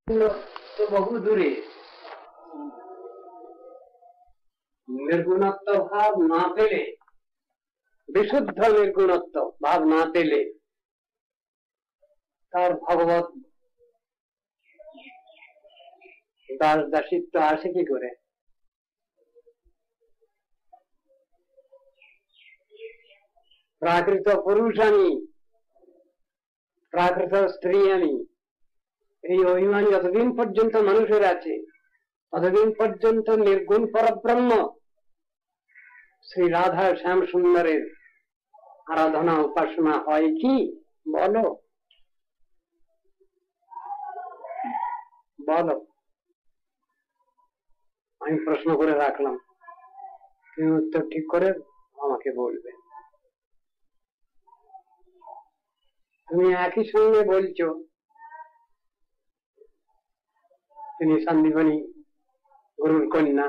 তো বহু দূরে निर्गुणत्व भाव ना पेले विशुद्ध निर्गुणत्व भाव ना पेले तार भगवत दास दासित्व आसे कि करे प्राकृत पुरुष आमी प्राकृत स्त्री आमी এই অভিমান যতদিন পর্যন্ত মানুষের আছে ততদিন পর্যন্ত নির্গুণ পরব্রহ্ম শ্রী রাধা শ্যাম সুন্দরের আরাধনা উপাসনা হয় কি বলো বলো আমি প্রশ্ন করে রাখলাম তুমি উত্তর ঠিক করে আমাকে বলবে তুমি একই সঙ্গে বলছো তিনি সন্দীপনী গুরুর কন্যা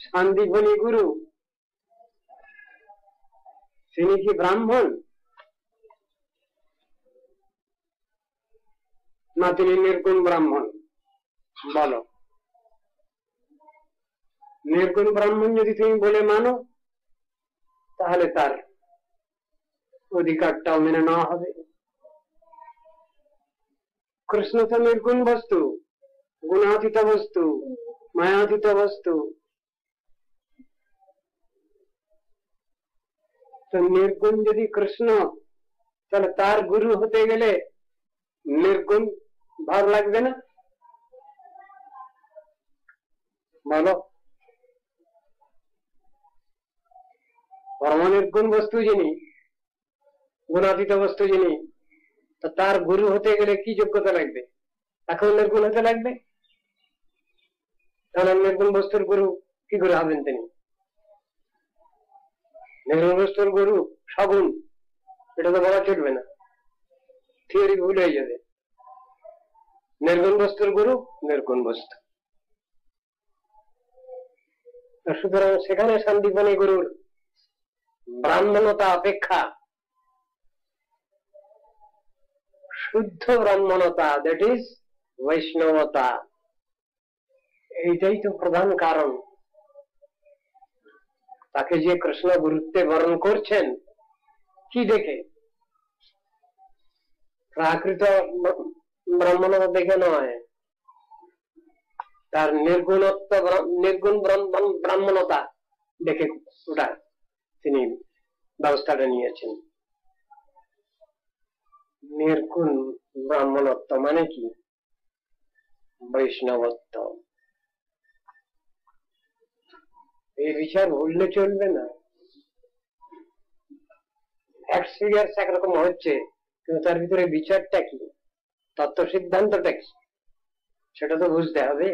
সন্দীপনী গুরু তিনি কি ব্রাহ্মণ না তিনি নির্গুণ ব্রাহ্মণ বলো নির্গুণ ব্রাহ্মণ যদি তুমি বলে মানো তাহলে তার অধিকারটাও মেনে নেওয়া হবে कृष्ण तो निर्गुण वस्तु गुणातीत वस्तु मायातीत वस्तु तो निर्गुण यदि कृष्ण তাহলে তার গুরু হতে গেলে निर्गुण ভাব লাগবে না বলো পরম निर्गुण वस्तु যিনি গুণাতীত বস্তু যিনি তো তার গুরু হতে গেলে কি যোগ্যতা লাগবে তাকে নির্গুণ হতে লাগবে তাহলে নির্গুণ বস্তুর গুরু কি করে হবেন তিনি নির্গুণ বস্তুর গুরু সগুণ এটা তো বলা চলবে না থিওরি ভুল হয়ে যাবে নির্গুণ বস্তুর গুরু নির্গুণ বস্তু সুতরাং সেখানে সন্দীপনী গুরুর ব্রাহ্মণতা অপেক্ষা শুদ্ধ ব্রাহ্মণতা দ্যাট ইজ বৈষ্ণবতা এইটাই তো প্রধান কারণ তাকে যে কৃষ্ণ গুরুত্বে বরণ করছেন কি দেখে প্রাকৃত ব্রাহ্মণতা দেখে নয় তার নির্গুণত্ব নির্গুণ ব্রাহ্মণতা দেখে ওটা তিনি ব্যবস্থাটা নিয়েছেন निर्गुण ब्राह्मणत्व माने की वैष्णवत्व এই বিচার ভুললে চলবে না ফ্যাক্টস একরকম হচ্ছে কিন্তু তার ভিতরে বিচারটা কি তত্ত্ব সিদ্ধান্তটা কি সেটা তো বুঝতে হবে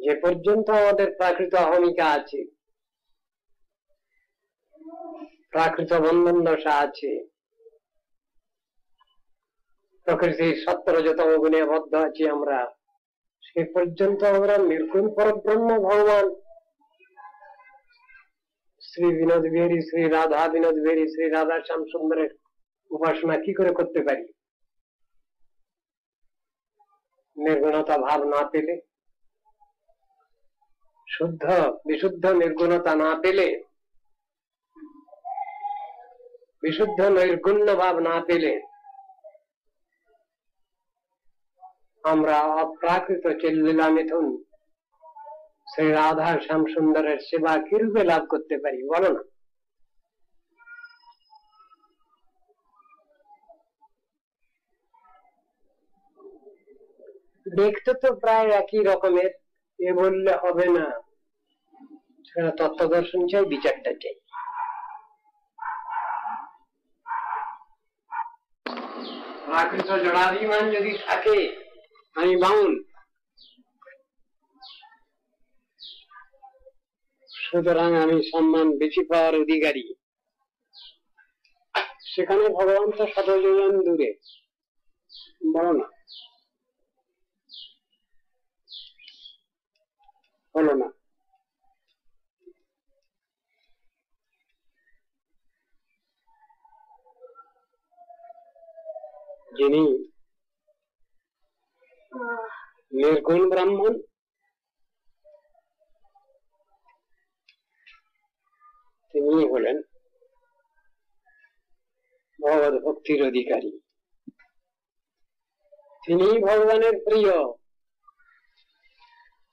যে পর্যন্ত আমাদের প্রাকৃত অহমিকা আছে প্রাকৃত বন্ধন দশা আছে প্রকৃতির সত্তরজতম গুণে বদ্ধ আছি আমরা সে পর্যন্ত আমরা নির্গুণ পরব্রহ্ম ভগবান শ্রী বিনোদ বিহারী শ্রী রাধা বিনোদ বিহারী শ্রী রাধা শ্যাম সুন্দরের উপাসনা কি করে করতে পারি নির্গুণতা ভাব না পেলে শুদ্ধ বিশুদ্ধ নির্গুণতা না পেলে বিশুদ্ধ নৈর্গুণ্য ভাব না পেলে আমরা অপ্রাকৃত চিল্লীলা মিথুন শ্রী রাধা শ্যাম সুন্দরের সেবা কিরূপে লাভ করতে পারি বলো না দেখতে তো প্রায় একই রকমের এ বললে হবে না সেটা তত্ত্ব দর্শন চাই বিচারটা চাই প্রাকৃত জড়াভিমান যদি থাকে আমি বাউল সুতরাং আমি সম্মান বেশি পাওয়ার অধিকারী সেখানে ভগবান তো শত যোজন দূরে বলো না বলো না যিনি নির্গুণ ব্রাহ্মণ, তিনি হলেন ভগবত ভক্তির অধিকারী। তিনি ভগবানের প্রিয়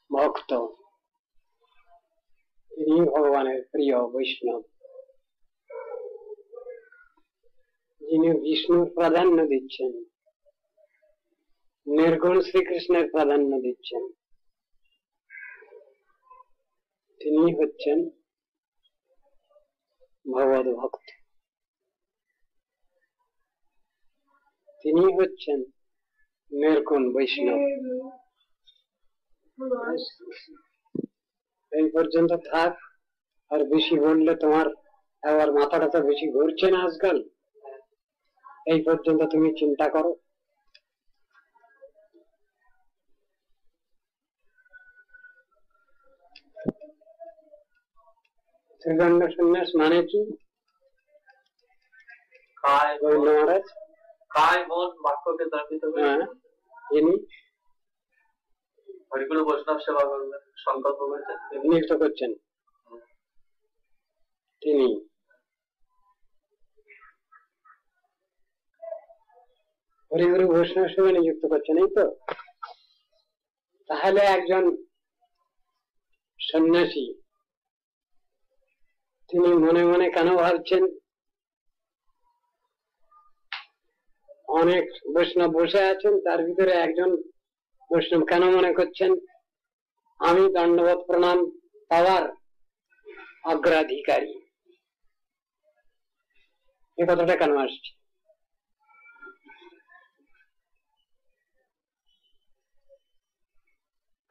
ভক্ত, তিনি ভগবানের প্রিয় বৈষ্ণব, যিনি বিষ্ণুর প্রাধান্য দিচ্ছেন, নির্গুণ শ্রীকৃষ্ণের প্রাধান্য দিচ্ছেন, তিনি হচ্ছেন ভগবত ভক্ত, তিনি হচ্ছেন নির্গুণ বৈষ্ণব। এই পর্যন্ত থাক, আর বেশি বললে তোমার আবার মাথাটা তো বেশি ঘুরছে না আজকাল। এই পর্যন্ত তুমি চিন্তা করো। ত্রিদণ্ড সন্ন্যাস মানে কি? মহারাজ কায় মন বাক্যকে দণ্ডিত করে যিনি হরিগুরু বৈষ্ণব সেবা করবেন সংকল্প করেছেন, নিযুক্ত করছেন, তিনি হরিগুরু বৈষ্ণব সেবা নিযুক্ত করছেন, এই তো। তাহলে একজন সন্ন্যাসী তিনি মনে মনে কেন ভাবছেন অনেক বৈষ্ণব বসে আছেন, তার ভিতরে একজন বৈষ্ণব কেন মনে করছেন আমি দণ্ডবত প্রণাম পাওয়ার অগ্রাধিকারী? এ কথাটা কেন আসছে?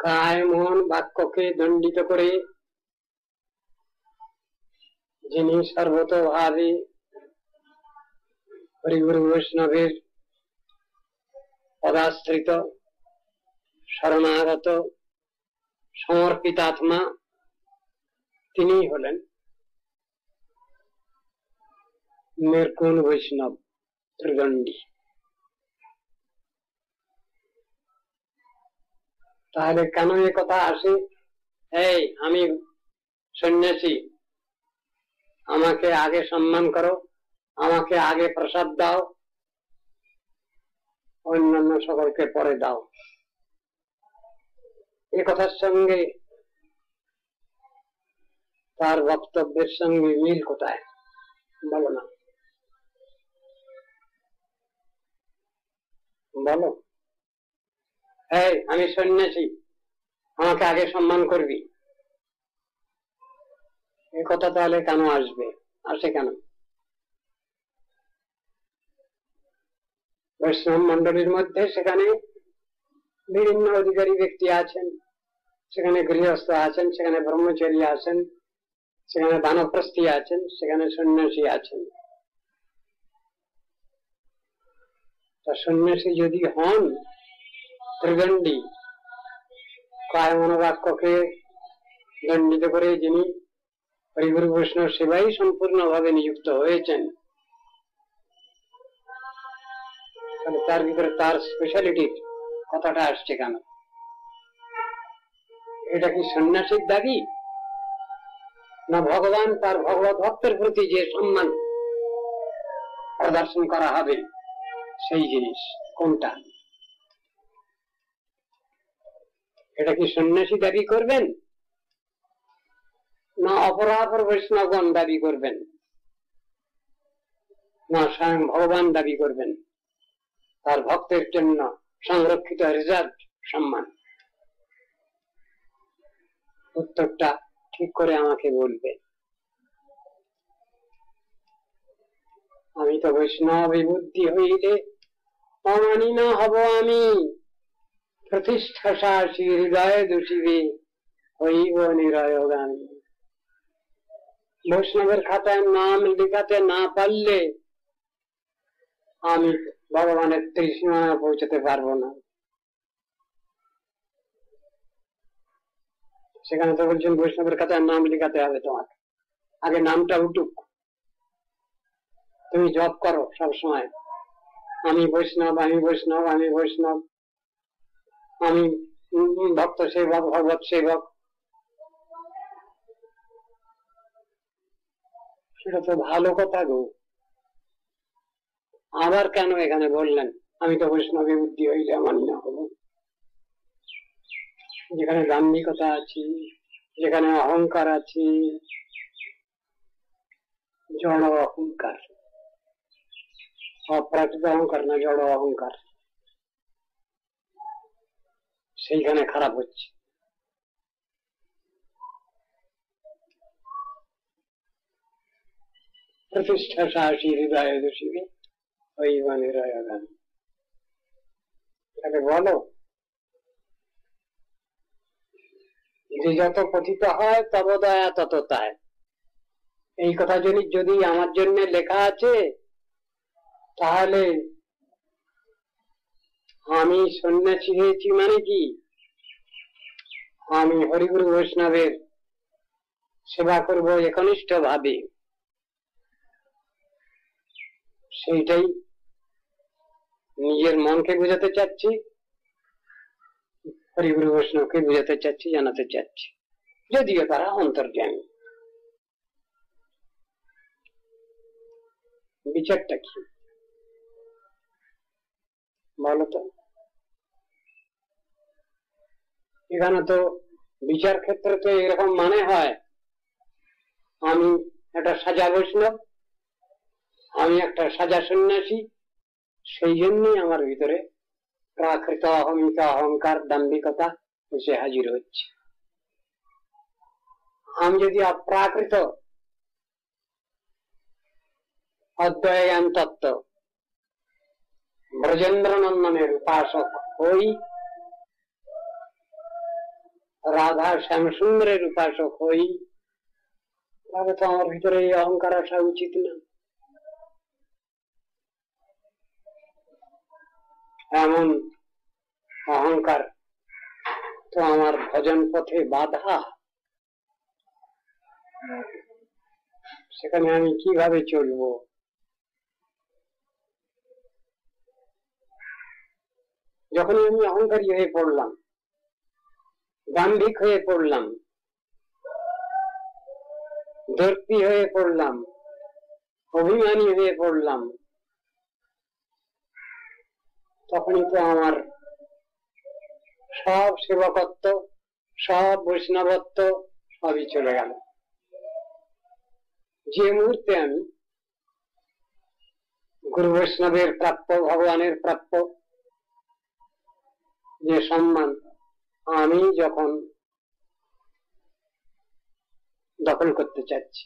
কায় মন বাক্যকে দণ্ডিত করে যিনি সর্বতোভাবে হরিগুরু বৈষ্ণবের পদাশ্রিত শরণাগত সমর্পিতাত্মা, তিনি হলেন নির্গুণ বৈষ্ণব ত্রিদণ্ডী। তাহলে কেন এ কথা আসে, এই আমি সন্ন্যাসী, আমাকে আগে সম্মান করো, আমাকে আগে প্রসাদ দাও, অন্যান্য সকলকে পরে দাও? এ কথার সঙ্গে তার বক্তব্যের সঙ্গে মিল কোথায় বলো না, বলো। এই আমি সন্ন্যাসী, আমাকে আগে সম্মান করবি, এ কথা তাহলে কেন আসবে, আসে কেন? বৈষ্ণব মন্ডলীর মধ্যে সেখানে বিভিন্ন অধিকারী ব্যক্তি আছেন, সেখানে গৃহস্থ আছেন, সেখানে ব্রহ্মচারী আছেন, সেখানে বানপ্রস্থী আছেন, সেখানে সন্ন্যাসী আছেন। তা সন্ন্যাসী যদি হন ত্রিদণ্ডী, কায় মনোবাক্যকে দণ্ডিত করে যিনি হরিগুরু বৈষ্ণব সেবাই সম্পূর্ণভাবে নিযুক্ত হয়েছেন, তাহলে তার ভিতরে তার স্পেশালিটির কথাটা আসছে কেন? এটা কি সন্ন্যাসীর দাবি, না ভগবান তার ভগবত ভক্তের প্রতি যে সম্মান প্রদর্শন করা হবে সেই জিনিস কোনটা? এটা কি সন্ন্যাসী দাবি করবেন, না অপরাপর বৈষ্ণবগণ দাবি করবেন, না স্বয়ং ভগবান দাবি করবেন তার ভক্তের জন্য সংরক্ষিত রিজার্ভ সম্মান? উত্তরটা ঠিক করে আমাকে বলবে। আমি তো বৈষ্ণব বুদ্ধি হইলে অমানি না হব আমি, প্রতিষ্ঠা শাসী হৃদয় দূষিবে হইব নিরয়গামী। বৈষ্ণবের খাতায় নাম লিখাতে না পারলে আমি ভগবানের ত্রিসীমানায় পৌঁছতে পারবো না। সেখানে তো বলছেন বৈষ্ণবের খাতায় নাম লিখাতে হবে, তোমাকে আগে নামটা উঠুক, তুমি জপ করো সব সময়, আমি বৈষ্ণব, আমি বৈষ্ণব, আমি বৈষ্ণব, আমি ভক্ত সেবক, ভগবত সেবক, সেটা তো ভালো কথা গো। আবার কেন এখানে বললেন আমি তো বৈষ্ণবে বুদ্ধি হইলে মানি না হবো? যেখানে দাম্ভিকতা আছে, যেখানে অহংকার আছে, জড় অহংকার, অপ্রাকৃত অহংকার না, জড় অহংকার, সেইখানে খারাপ হচ্ছে। প্রতিষ্ঠা সাহসী হৃদয় দোষীকে ওই মানে রয়াগান। তাহলে বলো, যে যত পতিত হয় তব দয়া তত তাই, এই কথা যদি আমার জন্য লেখা আছে, তাহলে আমি সন্ন্যাসী হয়েছি মানে কি, আমি হরিগুরু বৈষ্ণবের সেবা করবো একনিষ্ঠ ভাবে, সেইটাই নিজের মনকে বুঝাতে চাচ্ছি, হরিগুরু বৈষ্ণবকে বুঝাতে চাচ্ছি, জানাতে চাচ্ছি, যদিও তারা অন্তর্জ্ঞানী। বিচারটা কি বলতো? এখানে তো বিচার ক্ষেত্রে তো এরকম মানে হয়, আমি একটা সাজা বৈষ্ণব, আমি একটা সাজা সন্ন্যাসী, সেই জন্যই আমার ভিতরে প্রাকৃত অহমিকা, অহংকার, দাম্ভিকতা এসে হাজির হচ্ছে। আমি যদি অপ্রাকৃত অদ্বৈয়ান তত্ত্ব ব্রজেন্দ্র নন্দনের উপাসক হই, রাধা শ্যামসুন্দরের উপাসক হই, তাহলে তো আমার ভিতরে এই অহংকার আসা উচিত না। এমন অহংকার তো আমার ভজন পথে বাধা, সেখানে আমি কিভাবে চলবো? যখনই আমি অহংকারী হয়ে পড়লাম, দাম্ভিক হয়ে পড়লাম, দর্পী হয়ে পড়লাম, অভিমানী হয়ে পড়লাম, তখনই তো আমার সব সেবকত্ব, সব বৈষ্ণবত্ব সবই চলে গেল। যে মুহূর্তে আমি গুরু বৈষ্ণবের প্রাপ্য, ভগবানের প্রাপ্য যে সম্মান আমি যখন দখল করতে চাচ্ছি,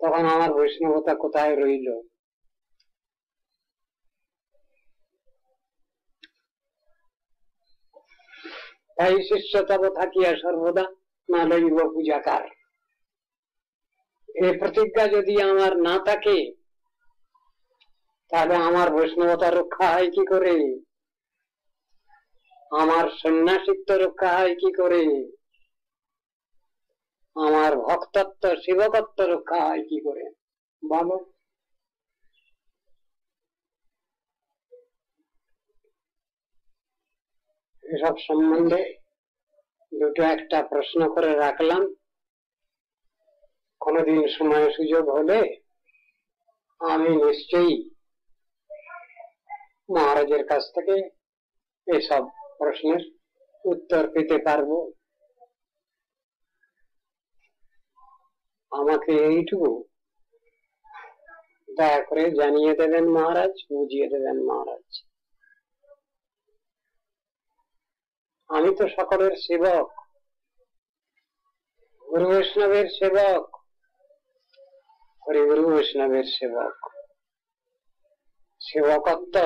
তখন আমার বৈষ্ণবতা কোথায় রইল? তাই শিষ্য তব থাকিয়া সর্বদা না লইব পূজাকার, এই প্রতিজ্ঞা যদি আমার না থাকে, তাহলে আমার বৈষ্ণবতা রক্ষা হয় কি করে? আমার সন্ন্যাসিত্ব রক্ষা হয় কি করে? আমার ভক্তত্ব, সেবকত্ব রক্ষা হয় কি করে বলো? এসব সম্বন্ধে দুটো একটা প্রশ্ন করে রাখলাম, কোনদিন সময় সুযোগ হলে আমি নিশ্চয়ই মহারাজের কাছ থেকে এসব প্রশ্নের উত্তর পেতে পারবো। আমাকে এইটুকু দয়া করে জানিয়ে দেবেন মহারাজ, বুঝিয়ে দেবেন মহারাজ। আমি তো সকলের সেবক, গুরু বৈষ্ণবের সেবক, হরিগুরু বৈষ্ণবের সেবক। সেবকত্ব,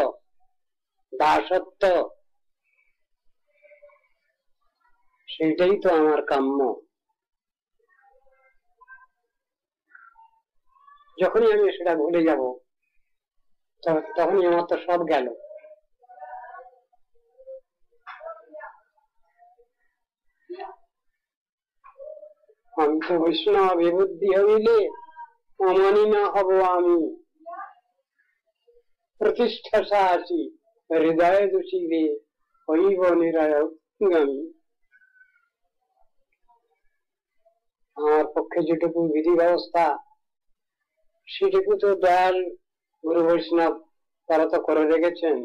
দাসত্ব, সেইটাই তো আমার কাম্য। যখনই আমি সেটা ভুলে যাব, তখনই আমার তো সব গেল। আমি তো বৈষ্ণব বিবুদ্ধি হইলে অমানি না হব আমি। প্রতিষ্ঠা আসি হৃদয় দোষী রে হইব নিরায়গামী। আমার পক্ষে যেটুকু বিধি ব্যবস্থা সেটুকু তো দয়াল গুরু বৈষ্ণব তারা তো করে রেখেছেন।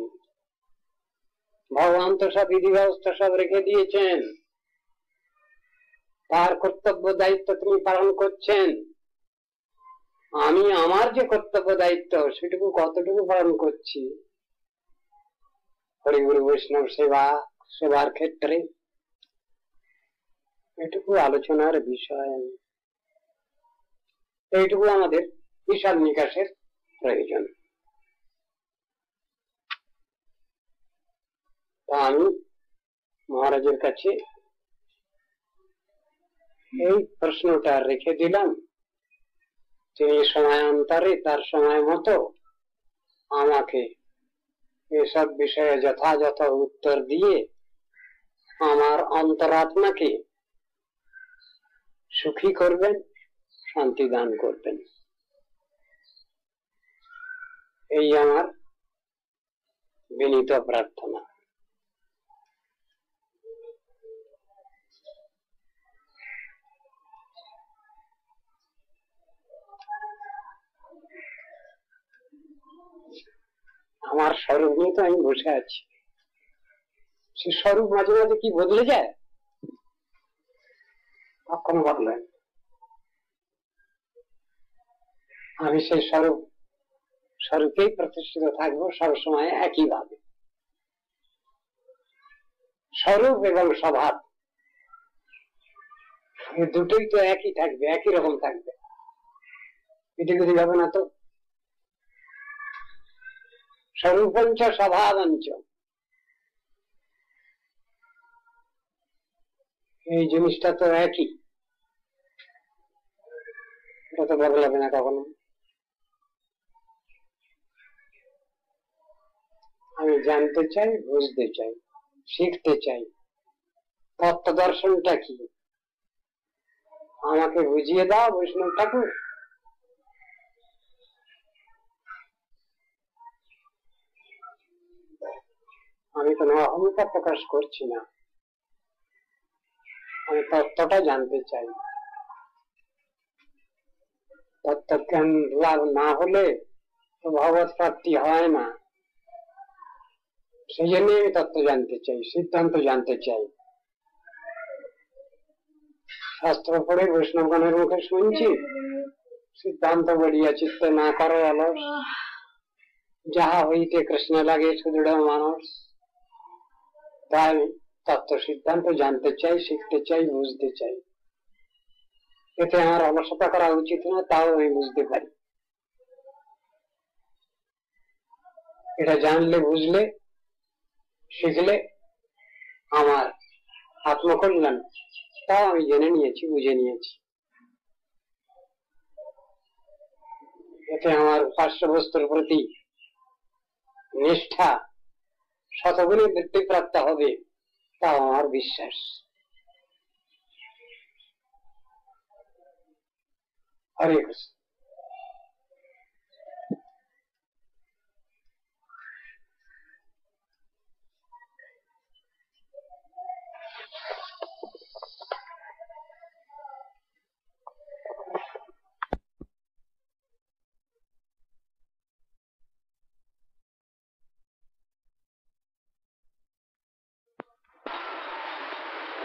ভগবান তো সব বিধি ব্যবস্থা সব রেখে দিয়েছেন, তার কর্তব্য দায়িত্ব তিনি পালন করছেন। আমি আমার যে কর্তব্য দায়িত্ব সেটুকু কতটুকু পালন করছি হরিগুরু বৈষ্ণব সেবার ক্ষেত্রে, এটুকু আলোচনার বিষয়। এইটুকু আমাদের বিশাল নিকাশের প্রয়োজন। তা আমি মহারাজের কাছে এই প্রশ্নটা রেখে দিলাম, তিনি সময়ান্তরে তার সময় মতো আমাকে এসব বিষয়ে যথাযথ উত্তর দিয়ে আমার অন্তরাত্মাকে সুখী করবেন, শান্তি দান করবেন, এই আমার বিনীত প্রার্থনা। আমার স্বরূপ নিয়ে তো আমি বসে আছি, সে স্বরূপ মাঝে মাঝে কি বদলে যায়, কখনো বদলায়। আমি সেই স্বরূপেই প্রতিষ্ঠিত থাকবো সবসময় একইভাবে। স্বরূপ এবং স্বভাব দুটোই তো একই থাকবে, একই রকম থাকবে, এদিকে হবে না তো। স্বরূপঞ্চ স্বভাবঞ্চ, এই জিনিসটা তো একই, এটা তো বদলাবে না কখনো। আমি জানতে চাই, বুঝতে চাই, শিখতে চাই তত্ত্ব দর্শনটা কি, আমাকে বুঝিয়ে দাও বৈষ্ণব ঠাকুর। আমি কোনো অহংকার প্রকাশ করছি না, আমি তত্ত্বটা জানতে চাই। তত্ত্বজ্ঞান লাভ না হলে তো ভগবত প্রাপ্তি হয় না। সেই জন্য আমি তত্ত্ব জানতে চাই, সিদ্ধান্ত জানতে চাই। শাস্ত্র পড়ে বৈষ্ণবগণের মুখে শুনছি, সিদ্ধান্ত বলিয়া চিত্তে না করো অলস, যাহা হইতে কৃষ্ণ লাগে সুদৃঢ় মানুষ। তাই আমি তত্ত্ব সিদ্ধান্ত জানতে চাই, শিখতে চাই, বুঝতে চাই। এতে আমার অলসতা করা উচিত না, তাও আমি বুঝতে পারি। এটা জানলে, বুঝলে, শিখলে আমার আত্মকল্যাণ, তাও আমি জেনে নিয়েছি, বুঝে নিয়েছি। এতে আমার উপাস্য বস্তুর প্রতি নিষ্ঠা শতগুণে বৃদ্ধি প্রাপ্ত হবে, তাও আমার বিশ্বাস। হরে কৃষ্ণ।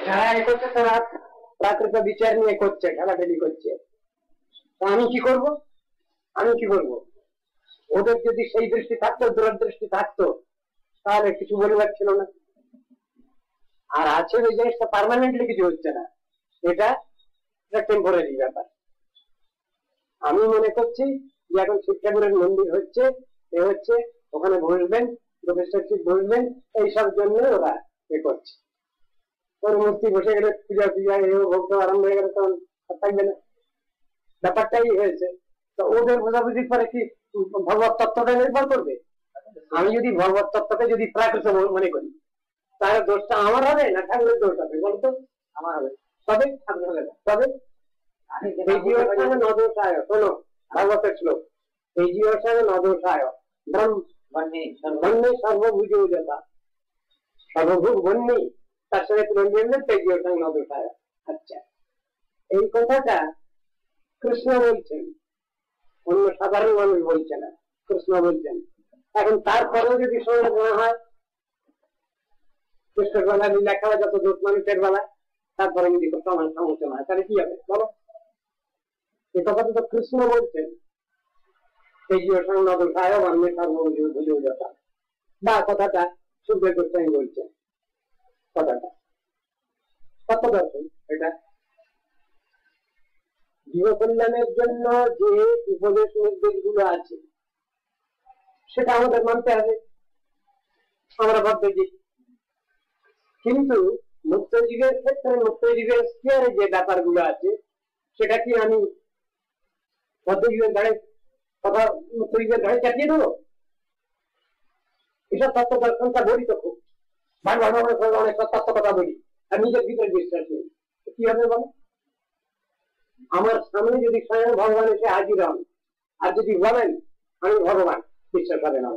যারা এ করছে তারা প্রাকৃত বিচার নিয়ে করছে, ঠেলাঠেলি করছে। আমি কি করব? আমি কি করব? ওদের যদি সেই দৃষ্টি থাকতো, দূরদৃষ্টি থাকতো, তাহলে কিছু বলবার ছিল না। আর আছে ওই জিনিসটা পার্মানেন্টলি কিছু হচ্ছে না, এটা টেম্পোরারি ব্যাপার। আমি মনে করছি যে এখন শিব ঠাকুরের মন্দির হচ্ছে, এ হচ্ছে, ওখানে বসবেন, প্রফেসর শিব বসবেন, এইসব জন্য ওরা এ করছে। ওর মূর্তি বসে গেলে পূজা ভক্ত আরম্ভ হয়ে গেলে তখন থাকবে না, ব্যাপারটাই হয়েছে। তো ওদের বোঝাবুঝির পরে কি ভগবত তত্ত্বটা নির্ভর করবে? আমি যদি ভগবত তত্ত্বকে যদি প্রাকৃত মনে করি, তাহলে দোষটা আমার হবে না ঠাকুরের দোষ হবে? বলতো আমার হবে, তবে ঠাকুর হবে না। তবে নদোষায়, শোনো ভাগবতের শ্লোক, এই জীবসায় নদোষায় বন্যে সর্বভুজ যথা, সর্বভুজ বন্যে তার সঙ্গে তুলনা তেজীয় নদোষায়। আচ্ছা, এই কথাটা কৃষ্ণ বলছেন, অন্য সাধারণ মানুষ বলছে না, কৃষ্ণ বলছেন। এখন তারপরেও যদি সমাজ না হয়, কৃষ্ণের বেলা লেখা হয় যত দোষ মানুষের বেলা, তারপরে যদি সমাজ সমস্যা না হয় তাহলে কি হবে বলো? এই কথাটা তো কৃষ্ণ বলছেন, তেজীয় নদোষায় বন্যে সর্বভুজ যথা, বা কথাটা সুখদেব গোস্বামী বলছেন। কথাটা কত দর্শন, এটা জীব কল্যাণের জন্য যে উপদেশ নির্দেশ গুলো আছে সেটা আমাদের মানতে হবে, আমরা ভাবতে যে। কিন্তু মুক্তজীবের ক্ষেত্রে মুক্তজীবের স্ফিয়ারে যে ব্যাপারগুলো আছে সেটা কি আমি মধ্যজীবের ঘাড়ে কথা, মুক্তজীবের ঘাড়ে চাপিয়ে দেবো? এসব তত্ত্ব দর্শনটা বলি তো খুব বারবার অনেক তত্ত্ব কথা বলি, আর নিজের ভিতরে বিশ্বাস নেই, কি হবে বলো? আমার সামনে যদি স্বয়ং ভগবান এসে হাজির হন আর যদি বলেন আমি ভগবান, বিশ্বাস হবে না।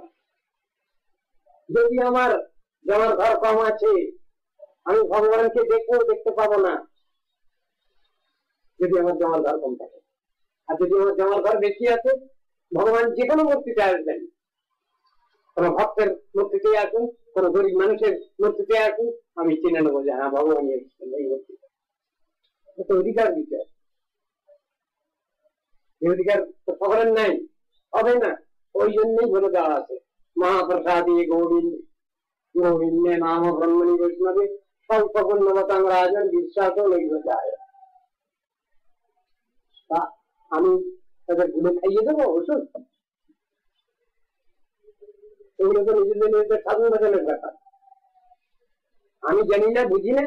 যদি আমার জমার ঘর কম আছে, আমি ভগবানকে দেখেও দেখতে পাবো না যদি আমার জমার ঘর কম থাকে। আর যদি আমার জমার ঘর বেশি আছে, ভগবান যে কোনো মূর্তিতে আসবেন, কোন ভক্তের মূর্তিতে আসুন, কোন গরিব মানুষের মূর্তিতে আসুন, আমি চিনে নেবো যে হ্যাঁ ভগবান এসেছেন এই মূর্তিতে। অধিকার বিচার, এই অধিকার তো সকলের নাই, হবে না। ওই জন্যই বলে দেওয়া আছে মহাপ্রসাদী গোবিন্দ গোবিন্দে নাম ব্রহ্মণী বৈষ্ণবে স্বল্প পুণ্যবতাং রাজন বিশ্বাস নৈব যায়। আমি তাদের গুলো খাইয়ে দেবো ওষুধ? এগুলো তো নিজেদের নিজেদের সাধন ভজনের ব্যাপার। আমি জানি না, বুঝি না।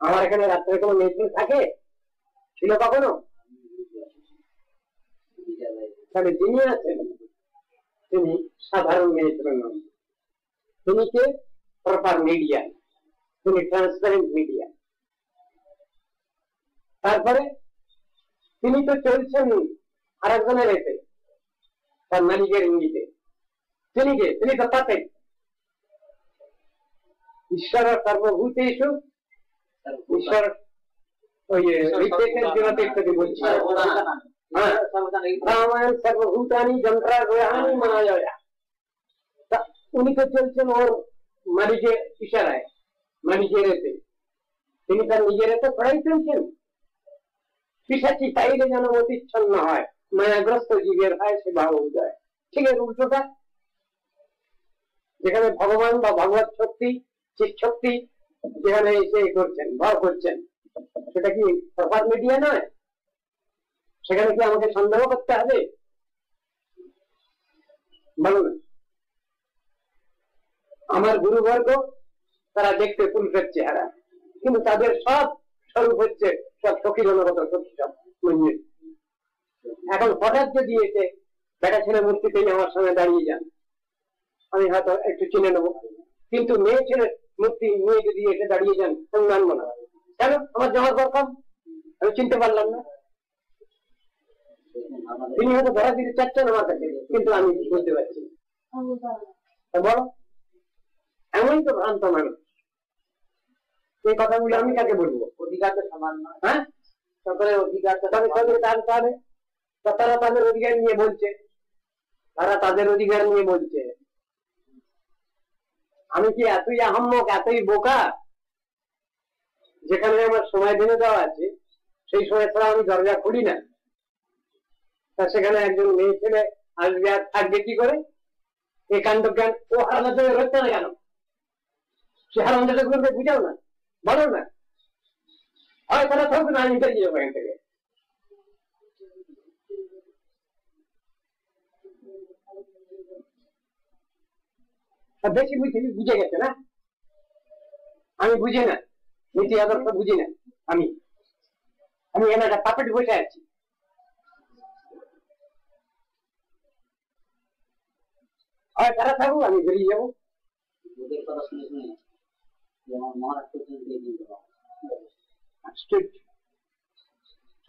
আমার এখানে রাত্রে কোনো মেয়ে থাকে, ছিল কখনো? তাহলে যিনি আছেন তিনি সাধারণ মেয়ে নন, তিনি কে? প্রপার মিডিয়া, তিনি ট্রান্সপারেন্ট মিডিয়া। তারপরে তিনি তো চলছেন আরেকজনের এতে, তার মালিকের ইঙ্গিতে। তিনি কে? তিনি তো পাতেন ঈশ্বর সর্বভূতেষু, ঈশ্বর ওই ইত্যাদি বলছি, রামায়ণ সর্বভূতানি যন্ত্রানি মায়া। উনি তো চলছেন ওর মালিকের ইশারায়, মালিকের এতে। তিনি তার নিজের এতে পড়াই চলছেন। পিসাচি চাইলে যেন অতিচ্ছন্ন হয়, মায়াগ্রস্ত জীবের হয় সে ভাব উদয়। ঠিক আছে, উল্টোটা যেখানে ভগবান বা ভগবত শক্তি, চিৎ শক্তি যেখানে এসে করছেন, ভর করছেন, সেটা কি প্রপার মিডিয়া নয়? সেখানে কি আমাকে সন্দেহ করতে হবে? বলুন। আমার গুরুবর্গ তারা দেখতে পুরুষের চেহারা, কিন্তু তাদের সব স্বরূপ হচ্ছে সব ফকিরনগত সত্যি সব মন্দির। এখন হঠাৎ যদি এসে বেটা ছেলে মূর্তিতেই আমার সঙ্গে দাঁড়িয়ে যান, আমি হয়তো একটু চিনে নেবো, কিন্তু মেয়ে ছেলে মূর্তি নিয়ে যদি এসে দাঁড়িয়ে যান আমি মানবো না। কেন? আমার জমার দরকার, আমি চিনতে পারলাম না। তিনি হয়তো ধরা দিতে চাচ্ছেন আমার কাছে, কিন্তু আমি বুঝতে পারছি। বলো, এমনই তো ভ্রান্ত মানুষ। এই কথাগুলো আমি কাকে বলবো? অধিকার তো সমান নয়। হ্যাঁ, সকলের অধিকার তারা তাদের অধিকার নিয়ে বলছে, তারা তাদের অধিকার নিয়ে বলছে। আমি কি এতই আহম্মক, এতই বোকা, যেখানে আমার সময় বেঁধে দেওয়া আছে সেই সময় ছাড়া আমি দরজা খুলি না? তা সেখানে একজন মেয়ে ছেলে আসবে আর থাকবে কি করে? এই কাণ্ড জ্ঞান ও হারাতে হচ্ছে না কেন? সে হারাতে করবে, বুঝাও না, বলো না। হয় তারা থাকবে না, আমি বেরিয়ে যাবো এখান থেকে। বেশি বুঝে গেছে না? আমি বুঝি না, নীতি আদর্শ বুঝি না। আমি এখানে একটা পাপেট বসে আছি। হয় তারা থাকুক, আমি বেরিয়ে যাবো।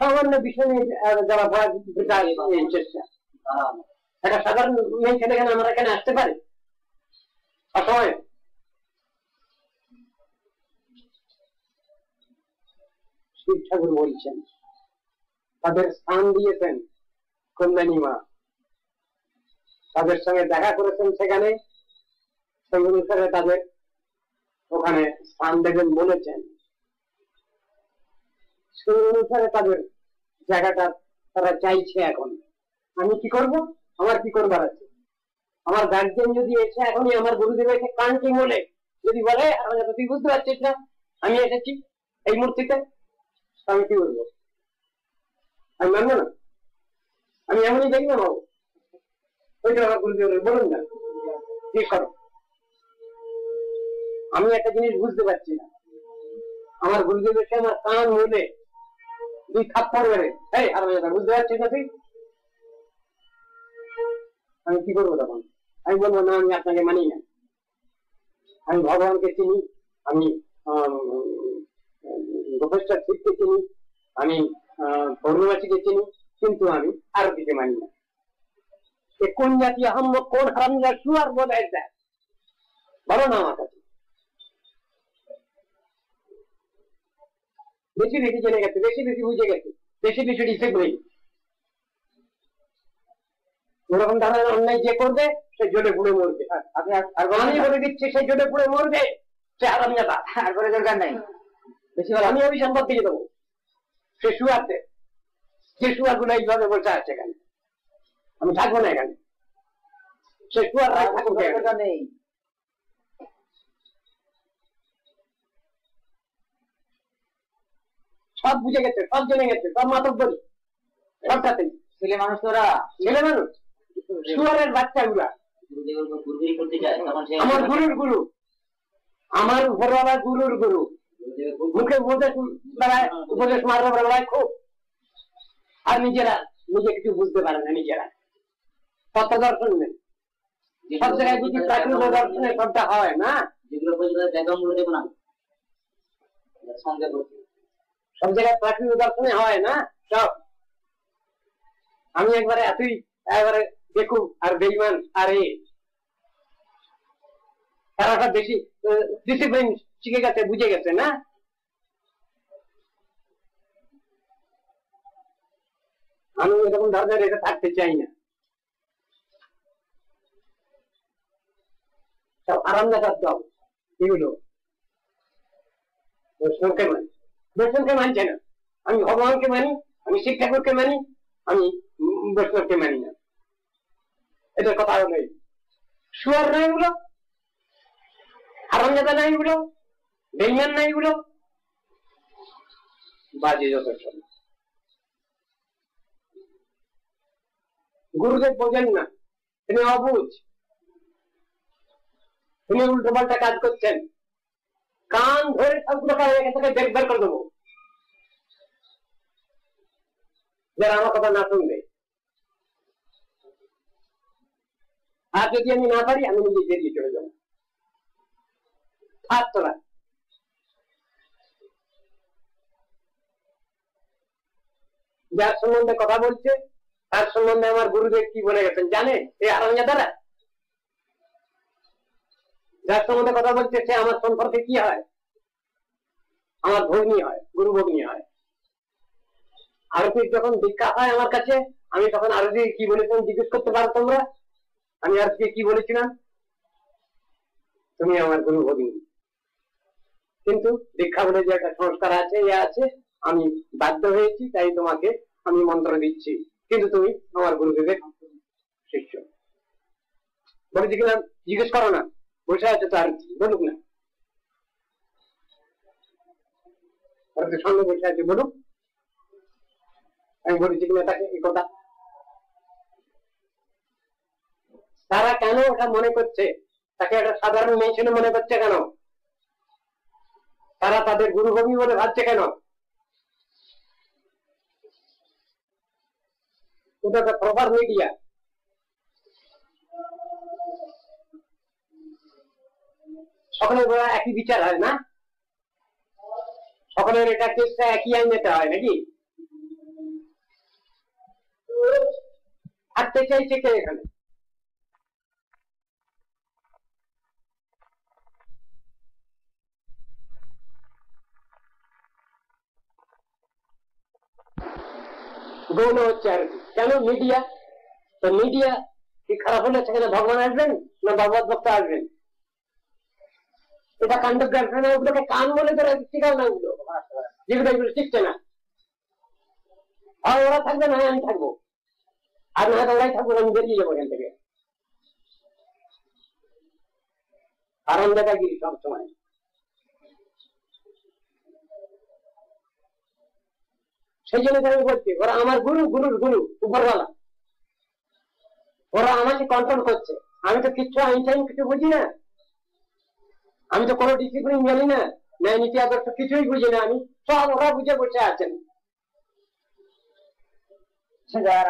সামান্য বিষয় নিয়ে যারা চেষ্টা, একটা সাধারণ মেয়ে ছেলে কেন আমার এখানে আসতে পারে অসময়ে? শিব ঠাকুর বলছেন তাদের স্থান দিয়েছেন কল্যাণী মা, তাদের সঙ্গে দেখা করেছেন সেখানে, সেই অনুসারে তাদের ওখানে স্থান দেবেন বলেছেন, সেই অনুসারে তাদের জায়গাটা তারা চাইছে। এখন আমি কি করব? আমার কি করবার আছে? আমার গার্জিয়ান যদি এসে এখনই আমার গুরুদেব এসে কানটি বলে যদি বলে তুই বুঝতে পারছিস না আমি এসেছি এই মূর্তিতে, আমি কি বলবো? আমি মানবো না? আমি এমনই দেখি না বাবু, ওইটা আমার গুরুদেব বলুন না কি করো। আমি একটা জিনিস বুঝতে পারছি না, আমার গুরুদেব এসে আমার কান বলে দুই থাপ্পড় মেরে এই আর বুঝতে পারছিস না তুই, আমি কি করবো তখন? আমি বলবো না আমি আপনাকে মানি না, আমি ভগবানকে চিনি, আমি গোপেশ্বর শিবকে চিনি, আমি পৌর্ণমাসীকে চিনি, কিন্তু আমি আর দিকে মানি না। কোন জাতি আহম্ম কোন হারামজার শুয়ার বোধ দেয় বলো না আমার কাছে। বেশি বেশি জেনে গেছে, বেশি বেশি বুঝে গেছে, বেশি বেশি ডিসিপ্লিন। ওরকম ধরনের অন্যায় যে করবে সে জলে পুড়ে মরবে। আমি বলে দিচ্ছি সে জলে পুড়ে মরবে, সে হারামজাদা। আর করে দরকার নাই, বেশি আমি ওই সম্পদ দিয়ে দেবো। সে শুয়ারতে যে শুয়ার গুলো এইভাবে বসে আছে এখানে, আমি থাকবো না এখানে। সে শুয়ার থাকবে নেই। সব বুঝে গেছে, সব জেনে গেছে, সব মাতব্বরি সবটাতেই। ছেলে মানুষ তোরা, ছেলে মানুষ শুয়ারের বাচ্চা গুলা। আমার গুরুর গুরু, আমার উপরওয়ালা গুরুর গুরু মুখে উপদেশ বেড়ায়, উপদেশ মারবে বেড়ায় খুব, আর নিজেরা নিজে কিছু বুঝতে পারে না। নিজেরা তত্ত্ব দর্শন নেই, সব জায়গায় যদি প্রাকৃতিক দর্শনে সবটা হয় না, যেগুলো দেবো না সব জায়গায় প্রাকৃতিক দর্শনে হয় না সব। আমি একবারে এতই একবারে দেখুন আর বেইমান আর তারা বেশি ডিসিপ্লিন শিখে গেছে, বুঝে গেছে না। আমি এরকম ধরনের এটা থাকতে চাই না। সব আরাম দেখার দল এগুলো বৈষ্ণবকে মানি, বৈষ্ণবকে মানছে না। আমি ভগবানকে মানি, আমি শিব ঠাকুরকে মানি, আমি বৈষ্ণবকে মানি না। এটার কথা হলো শুয়ার নাই গুলো, হারামজাদা নাই গুলো, বেইমান নাই গুলো, বাজে যত সব। গুরুদেব বোঝেন না, তিনি অবুঝ, তিনি উল্টো পাল্টা কাজ করছেন। কান ধরে সবগুলো এখান থেকে বের করে দেবো যারা আমার কথা না শুনবে। আর যদি আমি না পারি আমি নিজে বেরিয়ে চলে যাবো। থাক তোরা, যার সম্বন্ধে কথা বলছে তার সম্বন্ধে আমার গুরুদেব কি বলে গেছেন জানে? এই হারামজাদারা যার সম্বন্ধে কথা বলছে সে আমার সম্পর্কে কি হয়? আমার ভগ্নী হয়, গুরু ভগ্নী হয়। আরতির যখন দীক্ষা হয় আমার কাছে, আমি তখন আরতি কি বলেছিলাম জিজ্ঞেস করতে পারো তোমরা? আমি আরতিকে কি বলেছিলাম? তুমি আমার গুরু ভগ্নী। কিন্তু দীক্ষা বলে যে একটা সংস্কার আছে, ইয়ে আছে, আমি বাধ্য হয়েছি তাই তোমাকে আমি মন্ত্র দিচ্ছি, কিন্তু তুমি আমার গুরুদেবের শিষ্য। বলেছি কিনা জিজ্ঞেস করো না, বসে আছে তো আর বলুক না, সঙ্গে বসে আছে বলুক। আমি বলেছি কিনা তাকে এই কথা? তারা কেন এটা মনে করছে? তাকে একটা সাধারণ মেয়ে ছেলে মনে করছে কেন? তারা তাদের গুরুভূমি বলে ভাবছে কেন? ওটা একটা প্রপার মিডিয়া। সকলের একই বিচার হয় না, সকলের এটা কেসটা একই আইন নিতে হয় নাকি? থাকতে চাইছে কে এখানে? গৌণ হচ্ছে আর কি। কেন? মিডিয়া। তো মিডিয়া কি খারাপ হলে সেখানে ভগবান আসবেন না ভগবত ভক্ত আসবেন? এটা কাণ্ড গ্রান্ট, ওগুলোকে কান বলে ধরে শিখাও না, ওগুলো যেগুলো এগুলো শিখছে না। আর ওরা থাকবে না, আমি থাকবো, আর না ওরাই থাকবো, আমি বেরিয়ে যাবো এখান থেকে। আরামদায়ী সবসময়। সেই জন্য আমি বলছি, ওরা আমার গুরু, গুরুর গুরু, উপরওয়ালা, ওরা আমাকে কন্ট্রোল করছে। আমি তো কিচ্ছু আইন টাইন কিছু বুঝি না, আমি তো কোনো ডিসিপ্লিন জানি না, ন্যায় নীতি আদর্শ কিছুই বুঝি না, আমি সব ওরা বুঝে বসে আছেন।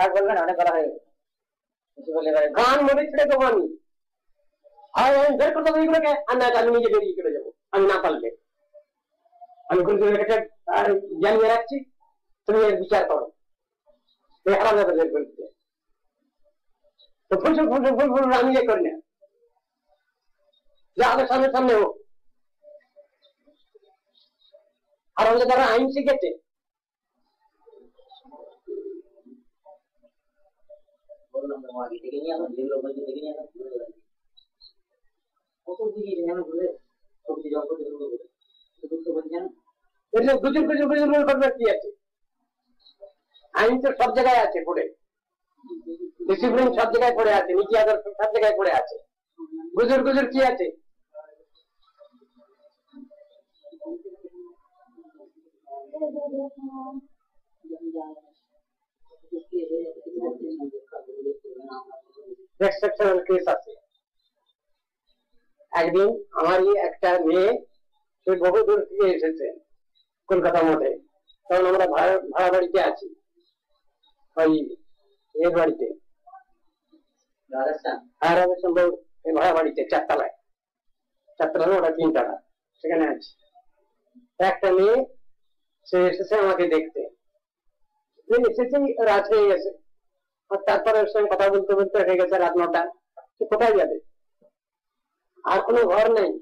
আর বলবেন অনেক করা হয়ে গান মনে ছেড়ে দেবো আমি, আর আমি বের করতে হবে এগুলোকে, আর না আমি নিজে বেরিয়ে চলে যাবো। আমি না পারলে আমি গুরুদেবের কাছে জানিয়ে রাখছি, তুমি এর বিচার করো। আলাদা বের করে দিতে তো ফুলফুল ফুলফুল ফুলফুল আমি ইয়ে করি না, যা আমাদের সামনে সামনে হোক। আর আমাদের যারা আইন শিখেছে, আইন তো সব জায়গায় আছে পড়ে, ডিসিপ্লিন সব জায়গায় পড়ে আছে, নীতি আদর্শ সব জায়গায় পড়ে আছে। গুজর গুজর কি আছে? একদিন আমারই একটা মেয়ে, সে বহু দূর থেকে এসেছে কলকাতার মধ্যে, তখন আমরা ভাড়া বাড়িতে আছি, ওই এর বাড়িতে ভাড়া বাড়িতে চারতলায়, ওটা 3 টাকা, সেখানে আছি। একটা মেয়ে সে এসেছে আমাকে দেখতে, এসেছে রাত হয়ে গেছে, আর তারপরে ওর সঙ্গে কথা বলতে বলতে হয়ে গেছে রাত 9টা। সে কোথায় যাবে? আর কোনো ঘর নেই,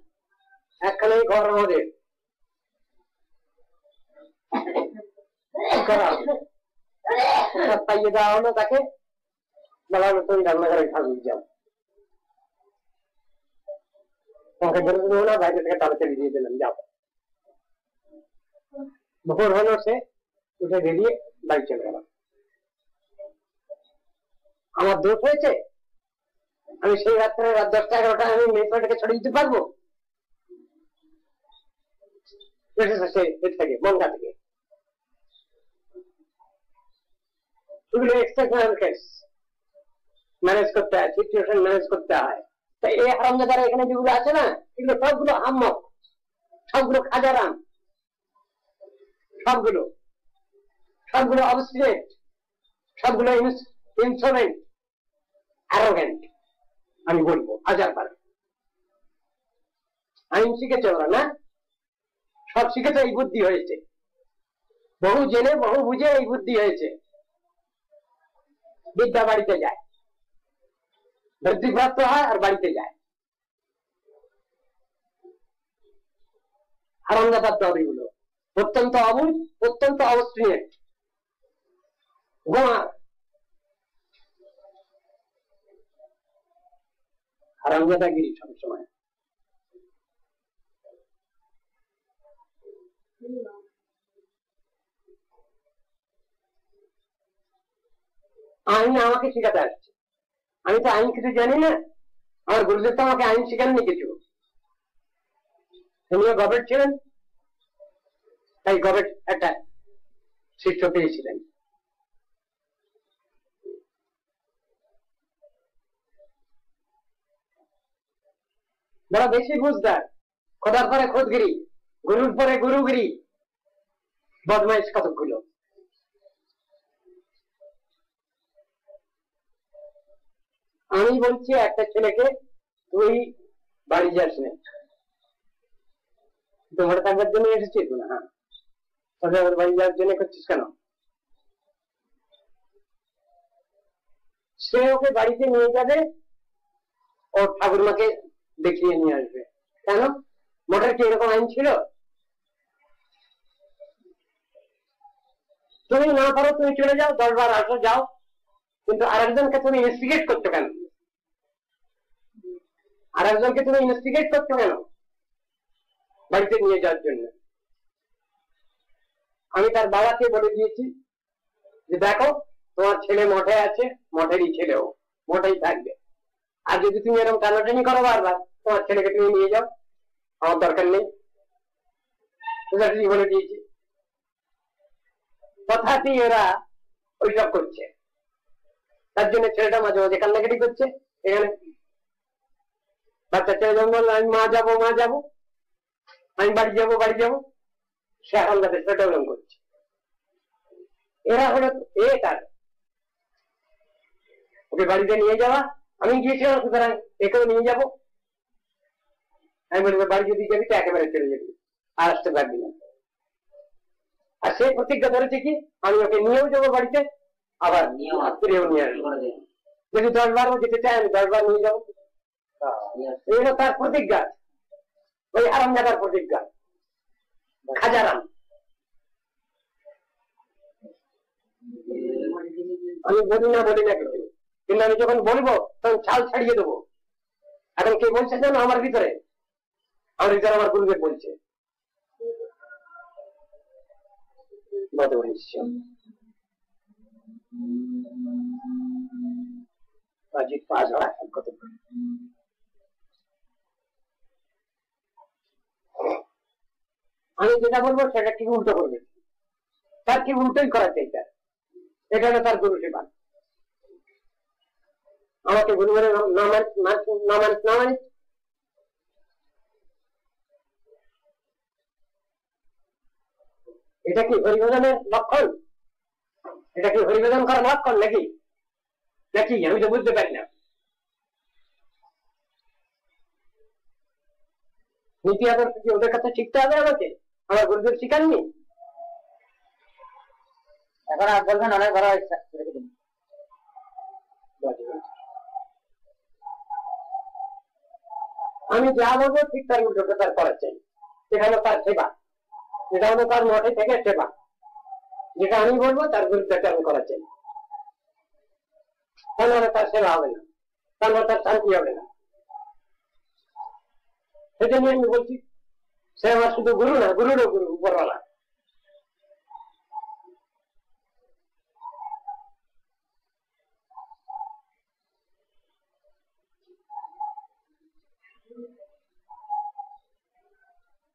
একখানেই ঘর আমাদের। পাইয়ে দেওয়া হলো তাকে, বলা হলো তুমি রান্নাঘরে খাবি, যাও, তোমাকে বেরোতে দেবো না, বাইরে থেকে তাড়াতাড়ি দিয়ে দিলাম, যাও। দুপুর হলো, সে উঠে বেরিয়ে বাড়ি চলে গেল। আমার দোষ হয়েছে? আমি সেই রাত্রে রাত 10টা 11টা আমি মেয়েটাকে ছড়িয়ে দিতে পারবো? এসেছে সে এর থেকে, বনগা থেকে। এগুলো এক্সেপশনাল কেস, ম্যানেজ করতে হয়, সিচুয়েশন ম্যানেজ করতে হয়। তো এই হারামজাদারা এখানে যেগুলো আছে না, এগুলো সবগুলো আহম্মক, সবগুলো খাজারাম, সবগুলো অবস্টিনেট, সবগুলো ইনসোলেন্ট, অ্যারোগেন্ট, আমি বলবো 1000 বার। আইন শিখেছে ওরা না, সব শিখেছে, এই বুদ্ধি হয়েছে, বহু জেনে বহু বুঝে এই বুদ্ধি হয়েছে। বিদ্যা বাড়িতে যায়, বৃদ্ধিপ্রাপ্ত হয় আর বাড়িতে যায়। হারামজাদার দল এগুলো, অত্যন্ত অবুঝ, অত্যন্ত অবস্টিনেট, গোমার, হারামজাদাগিরি সবসময়। আইন আমাকে শিখাতে আসছে, আমি তো আইন কিছু জানি না, আমার গুরুদেব তো আমাকে আইন শিখাননি কিছু। তিনিও গভর্নমেন্ট ছিলেন, তাই গভর্নমেন্ট একটা শিষ্য পেয়েছিলেন। বড় বেশি বুঝদার, খোদার পরে খোদগিরি, গুরুর পরে গুরুগিরি, বদমাইশ কতগুলো। আমি বলছি একটা ছেলেকে, তুই বাড়ি যাস না, তোমার থাকার জন্য এসেছিস না, হ্যাঁ, তবে ওর বাড়ি যাওয়ার জন্য করছিস কেন? সে ওকে বাড়িতে নিয়ে যাবে, ওর ঠাকুরমাকে দেখিয়ে নিয়ে আসবে। কেন? মোটর কি এরকম আইন ছিল? তুমি না পারো তুমি চলে যাও, 10 বার আসো যাও, কিন্তু আরেকজনকে তুমি ইনভেস্টিগেট করছো কেন? আরেকজনকে তুমি ইনভেস্টিগেট করছো কেন বাড়িতে নিয়ে যাওয়ার জন্য? আমি তার বাবাকে বলে দিয়েছি যে দেখো তোমার ছেলে মঠে আছে, মঠেরই ছেলেও মঠেই থাকবে, আর যদি তুমি এরকম টানাটানি করো বারবার, তোমার ছেলেকে তুমি নিয়ে যাও, আমার দরকার নেই, বলে দিয়েছি। তথাপি ওরা ওইসব করছে, তার জন্য ছেলেটা মাঝে মাঝে কান্নাকাটি করছে। এখানে বাচ্চা ছেলে যখন বললো আমি মা যাবো মা যাবো, আমি বাড়ি যাবো বাড়ি যাবো, সে এখন তাদের সেটা করছে। এরা হলো তার ওকে বাড়িতে নিয়ে যাওয়া। আমি গিয়েছিলাম, সুতরাং একেও নিয়ে যাবো। আমি বলবো বাড়ি যদি যাবি তো একেবারে চলে যাবি, আর আসতে পারবি না। আর সে প্রতিজ্ঞা ধরেছে কি আমি ওকে নিয়েও যাবো বাড়িতে, আবার ফিরেও নিয়ে আসবো। যদি 10 বারও যেতে চাই আমি 10 বার নিয়ে যাবো। এই হলো তার প্রতিজ্ঞা, ওই আরাম জায়গার প্রতিজ্ঞা, খাজারাম। আমি বলি না কিছু, কিন্তু আমি যখন বলবো তখন ছাল ছাড়িয়ে দেবো। এখন কে বলছে জানো? আমার ভিতরে আমার গুরুদেব বলছে। আমি যেটা বলবো সেটা ঠিক উল্টো করবে, তার ঠিক উল্টোই করা চাই। এটা হলো তার গুরু সেবা। আমাকে গুরু বলে না মানিস, এটা কি হরিভজনের লক্ষণ? এটা কি হরিভজন করার লক্ষণ নাকি? আমি তো বুঝতে পারি না। নীতি আদর্শ কি ওদের কাছে শিখতে হবে আমাকে? আমার গুরুদেব শিখাননি? এখন আর বলবেন অনেক ভালো ইচ্ছা। আমি যা বলবো ঠিক তার উল্টোটা তার করার চাই। সেটা হলো তার সেবা, যেটা হলো তার মঠে থেকে সেবা। যেটা আমি বলবো তার বিরুদ্ধে আমি করার চাই, তাহলে তার সেবা হবে না, তাহলে তার শান্তি হবে না। সেটা নিয়ে আমি বলছি সে আমার শুধু গুরু না, গুরুরও গুরু, উপরওয়ালা।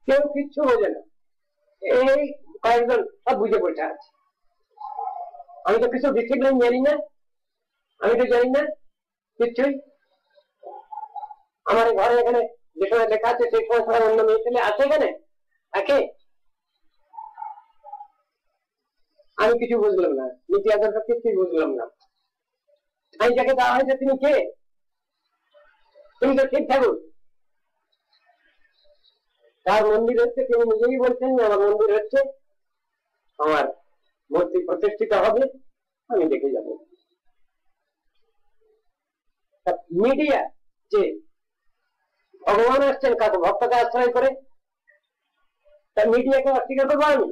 কেউ কিচ্ছু বোঝে না, এই কয়েকজন সব বুঝে বসে আছে। আমি তো কিছু ডিসিপ্লিন জানি না, আমি তো জানি না কিচ্ছুই। আমার ঘরে এখানে যে সময় লেখা আছে সেই সময় সবাই অন্য মেয়ে ছেলে আছে এখানে একে, আমি কিছু বুঝলাম না, নীতি আদর্শ কিছুই বুঝলাম না। আমি যাকে দেওয়া হয়েছে তিনি কে? তুমি তো ঠিক ঠাকুর, তার মন্দির হচ্ছে, তিনি নিজেই বলছেন আমার মন্দির হচ্ছে, আমার মূর্তি প্রতিষ্ঠিত হবে, আমি দেখে যাব। মিডিয়া যে ভগবান আসছেন কাকে ভক্তকে আশ্রয় করে, তার মিডিয়াকে অস্বীকার করবো আমি?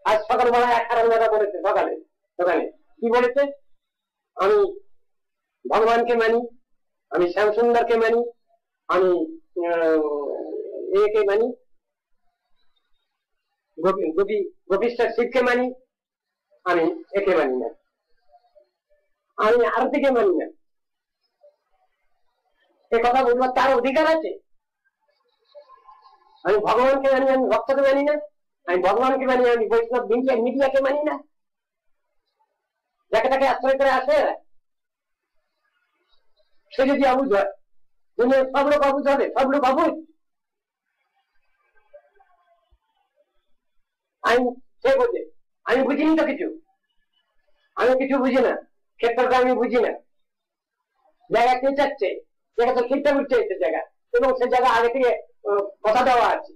আজ সকালবেলা এক হারামজাদা বলেছে, সকালে দোকানে কি বলেছে, আমি ভগবানকে মানি, আমি শ্যামসুন্দরকে মানি, আমি একে মানি, গোপীশ্বর শিবকে মানি, আমি একে মানি না, আমি আরতিকে মানি না। এ কথা বলবার তার অধিকার আছে? আমি ভগবানকে মানি, আমি ভক্তকে মানি না, আমি ভগবানকে মানি, আমি বৈষ্ণব মিডিয়াকে মানি না, যাকে তাকে আশ্রয় করে আসে। সে যদি অবুঝ হয়, দুনিয়ার সব লোক অবুঝ হবে, সব লোক অবুঝ। সে বোঝে, আমি বুঝিনি তো কিছু, আমি কিছু বুঝি না, ক্ষেত্রটা আমি বুঝি না। জায়গা কে চাচ্ছে, জায়গা তো ঠিকঠাক উঠছে জায়গা, এবং সে জায়গা আগে থেকে কথা দেওয়া আছে।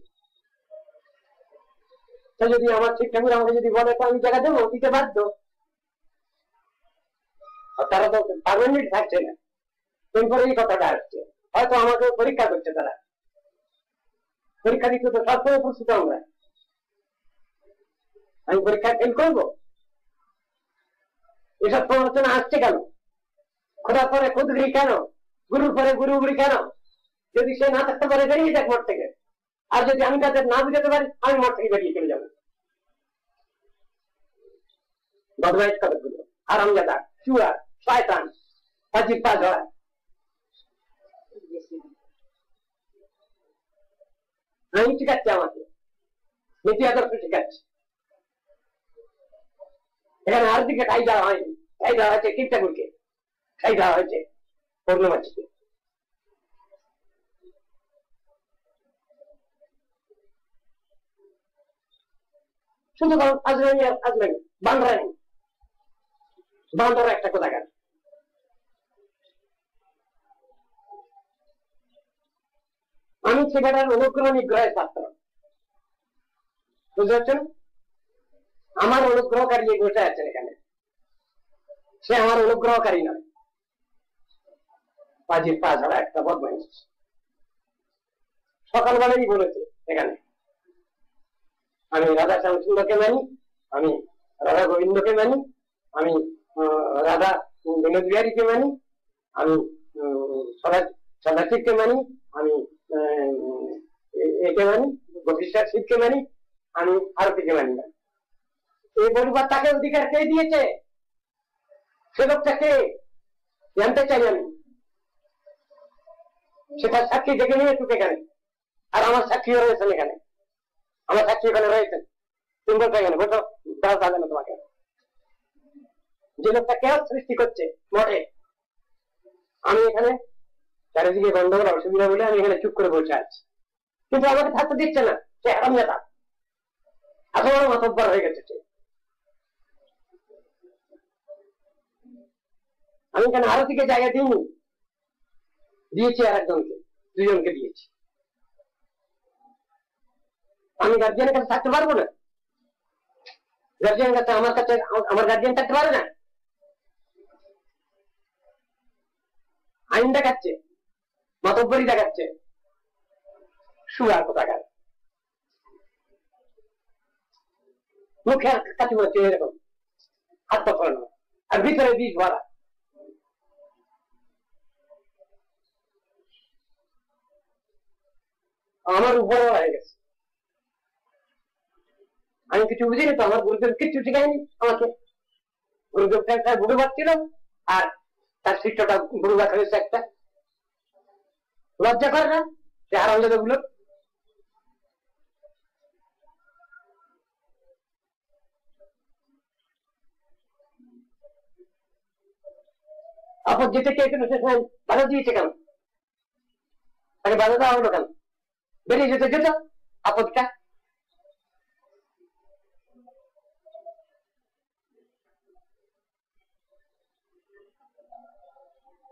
সে যদি আমার ঠিক ঠাকুর আমাকে যদি বলে তো আমি জায়গা দেবো, দিতে বাধ্য। তারা তো পারমানেন্ট থাকছে না, টেম্পোরারি কথাটা আসছে। হয়তো আমাকে পরীক্ষা করছে, তারা পরীক্ষা দিতে তো সবসময় প্রস্তুত আমরা। আমি পরীক্ষা ফেল করবো? এসব প্রবচনা আসছে কেন? খোদার পরে খুদগিরি কেন? গুরুর পরে গুরুগুরি কেন? যদি সে না থাকতে পারে বেরিয়ে যাক মঠ থেকে। আর যদি আমি তাদের না বুঝাতে পারি, আমি মঠ থেকে বেরিয়ে চলে যাবো। বদমাইশ কতগুলো, হারামজাদা, চুয়া, শয়তান, ফাজিল পা ঝরা। আমি শিখাচ্ছি আমাকে, নীতি আদর্শ শিখাচ্ছি। এখানে আর দিকে খাই দেওয়া হয়নি, খাই দেওয়া হয়েছে শিব ঠাকুরকে, খাই দেওয়া হয়েছে পূর্ণমাসীকে। শুধু আজরানি আর আজরানি, বান্দরানি, বান্দর একটা কোথাকার। আমি সেখানটার অনুগ্রহ নিগ্রহের ছাত্র, বুঝতে পারছেন? আমার অনুগ্রহকারী বসে আছেন এখানে, সে আমার অনুগ্রহকারী নয়, পাজির পা ছাড়া একটা বদমাইশ। সকালবেলাই বলেছে এখানে, আমি রাধা শ্যামসুন্দরকে মানি, আমি রাধা গোবিন্দকে মানি, আমি রাধা বিনোদ বিহারীকে মানি, আমি সদাশিবকে মানি, আমি একে মানি, গোপীশ্বর শিবকে মানি, আমি আরতিকে মানি না। এই বলবার তাকে অধিকার কে দিয়েছে? সে লোকটা কে জানতে চাই আমি। সেটা সাক্ষী দেখে নিয়ে চুকে এখানে, আর আমার সাক্ষীও রয়েছেন এখানে, আমার সাক্ষী এখানে রয়েছেন। তুমি বলতে এখানে বলতো দাও যাবে না তোমাকে। যে লোকটা কেউ সৃষ্টি করছে মঠে, আমি এখানে চারিদিকে গন্ডগোল অসুবিধা বলে আমি এখানে চুপ করে বসে আছি, কিন্তু আমাকে থাকতে দিচ্ছে না। সে হারামজাদা, এত বড় মাতব্বর হয়ে গেছে। আমি এখানে আরো দিকে জায়গা দিইনি, দিয়েছি আর একজনকে, দুজনকে দিয়েছি। আমি গার্জিয়ানের কাছে থাকতে পারবো না? গার্জিয়ানের কাছে আমার গার্জিয়ান থাকতে পারে না? আইন দেখাচ্ছে, মাতব্বরি দেখাচ্ছে, সুরার কোথাকার। মুখে কাছে বলছে এরকম, হাত পা ফেরানো, আর ভিতরে বীজ ভরা। আমার উপরে হয়ে গেছে, আমি কিছু বুঝিনি তো। আমার গুরুদেব কিচ্ছু শিখায়নি আমাকে। গুরুদেব গুরুবাদ ছিল, আর তার শিষ্যটা গুরুবাদ হয়েছে একটা। লজ্জা করে না সে হারামজাদা গুলো? আপদ যেতে চেয়েছিল সে সময় বাধা দিয়েছে কেন? তাকে বাধা দেওয়া হলো কেন? বেরিয়ে যেতে যেত আপদটা।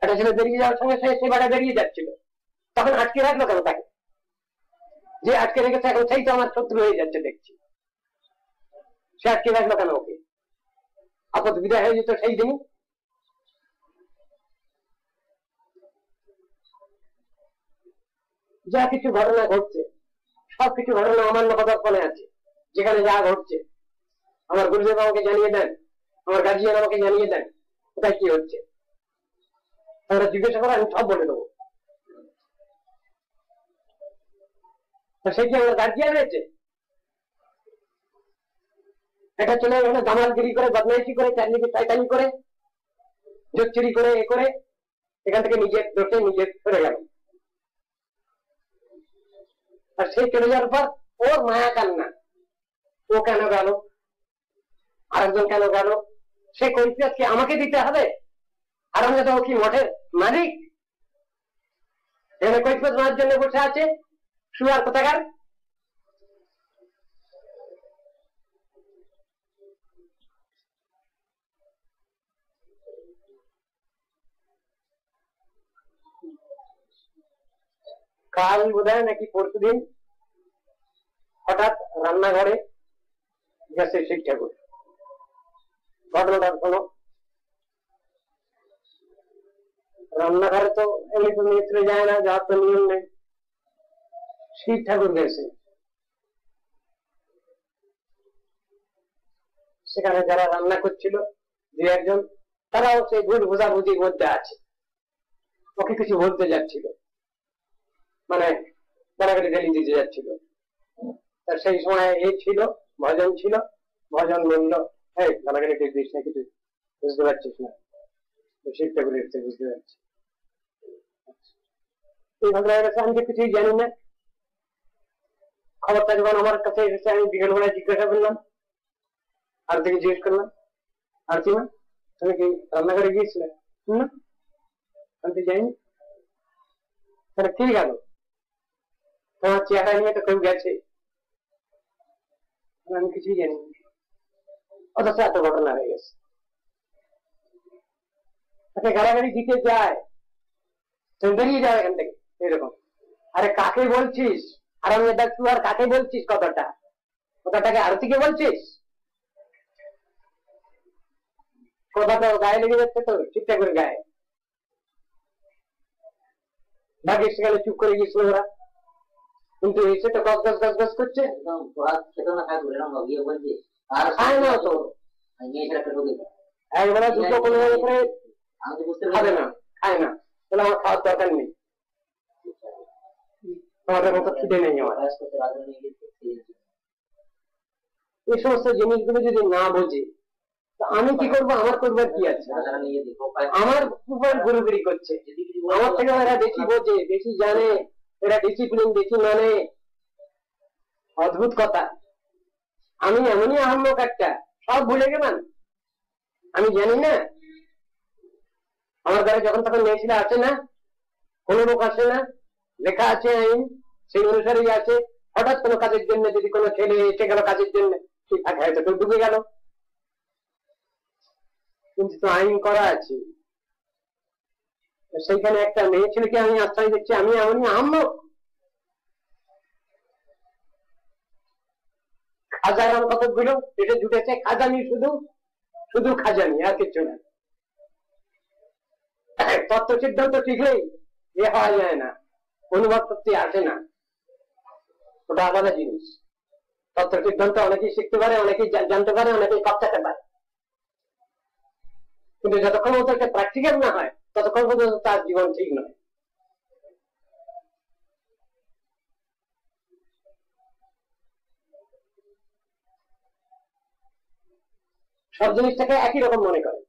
একটা ছেলে বেরিয়ে যাওয়ার সঙ্গে সে বাড়া বেরিয়ে যাচ্ছিল, তখন আটকে রাখলো কেন তাকে? যে আটকে রেখেছে এখন সেই তো আমার শত্রু হয়ে যাচ্ছে দেখছি। সে আটকে রাখলো কেন ওকে? আপদ বিদায় হয়ে যেত সেই দিনই। যা কিছু ঘটনা ঘটছে, সবকিছু ঘটনা অমান্য পদার্পণে আছে। যেখানে যা ঘটছে আমার গুরুদেব আমাকে জানিয়ে দেন, আমার গার্জিয়ান আমাকে জানিয়ে দেন কোথায় কি হচ্ছে। আমরা জিজ্ঞাসা করে আমি সব বলে দেবো। সে কি আমার গার্জিয়ান হয়েছে? একটা ছেলে এখানে দামালগিরি করে, বদমাইশি করে, চারদিকে শয়তানি করে, জোচ্চুরি করে, এ করে এখান থেকে নিজের দোষে নিজে সরে গেল। আর সেই চলে যাওয়ার পর ওর মায়া কান্না, ও কেন গেল, আরেকজন কেন গেল, সে কৈফিয়ত কি আমাকে দিতে হবে? আর আমরা তো কি মঠের মালিক? এখানে কৈফিয়ত নেওয়ার জন্য বসে আছে শুয়ার কোথাকার। কাল বোধহয় নাকি পরশুদিন হঠাৎ রান্নাঘরে গেছে শিব ঠাকুর। ঘটনাটা শোনো। রান্নাঘরে তো এমনি তো মিস্ত্রি যায় না, যাওয়ার তো নিয়ম নেই। শিব ঠাকুর গেছে, সেখানে যারা রান্না করছিল যে একজন, তারাও সেই ভুল বোঝাবুঝির মধ্যে আছে, ওকে কিছু বলতে যাচ্ছিল, মানে গালাগালি গালি দিতে যাচ্ছিল। তার সেই সময় এই ছিল, ভজন ছিল, ভজন বলল, এই গালাগালি দিস না, কিছু বুঝতে পারছিস না, শিব ঠাকুর এসছে, বুঝতে পারছি। এই ভদ্রলোকের কাছে আমি তো কিছুই জানি না, খবরটা যখন আমার কাছে এসেছে আমি বিকেলবেলায় জিজ্ঞাসা করলাম, আর থেকে জিজ্ঞেস করলাম, আর কি মা তুমি কি রান্নাঘরে গিয়েছিলে? না, আমি তো যাইনি। তাহলে ঠিক গেল, তোমার চেহারা নিয়ে তো কেউ গেছে, আমি কিছুই জানি, অথচ এত ঘটনা হয়ে গেছে। তাকে গালাগালি দিতে যায়, তুমি বেরিয়ে যাও এখান থেকে, এরকম। আরে কাকে বলছিস? আর আমি দেখ, তুই আর কাকে বলছিস? কথাটাকে আরতিকে বলছিস? কথাটা গায়ে লেগে যাচ্ছে তো, ঠিকঠাক করে গায়ে। ভাগ্যে সেখানে চুপ করে গিয়েছিল ওরা, কিন্তু এসে তো গস গস গস গস করছে। একবেলা দুটো কোনো করে খাবে না, খায় না, তাহলে আমার খাওয়ার দরকার নেই, তোমাদের মতো খিদে নেই আমার। এই সমস্ত জিনিসগুলো যদি না বোঝে, আমি কি করবো? আমার করবার কি আছে? আমার উপর গুরুগিরি করছে, আমার থেকে এরা বেশি বোঝে, বেশি জানে, এরা ডিসিপ্লিন বেশি মানে। অদ্ভুত কথা, আমি এমনই আহম্মক একটা, সব ভুলে গেলাম, আমি জানি না। আমার ঘরে যখন তখন মেয়ে ছেলে আসে না, কোন লোক আসে না, লেখা আছে আইন, সেই অনুসারেই আছে। হঠাৎ কোনো কাজের জন্য যদি কোনো ছেলে এসে গেল কাজের জন্য, ঠিক আছে, হয়তো কেউ ঢুকে গেল, কিন্তু তো আইন করা আছে। সেইখানে একটা মেয়ে ছেলেকে আমি আশ্রয় দিচ্ছি, আমি এমনই আহম্মক। খাজারাম কতগুলো এটা জুটেছে, খাজানি, শুধু শুধু খাজানি, আর কিছু না। তত্ত্ব সিদ্ধান্ত ঠিকই এ হওয়া যায় না, অনুভব করতে আসে না, ওটা আলাদা জিনিস। তত্ত্ব সিদ্ধান্ত অনেকেই শিখতে পারে, অনেকেই জানতে পারে, অনেকেই কাপটাতে পারে, কিন্তু যতক্ষণ মতো একটা প্র্যাকটিক্যাল না হয় ততক্ষণ পর্যন্ত তার জীবন ঠিক নয়। সব জিনিসটাকে একই রকম মনে করে,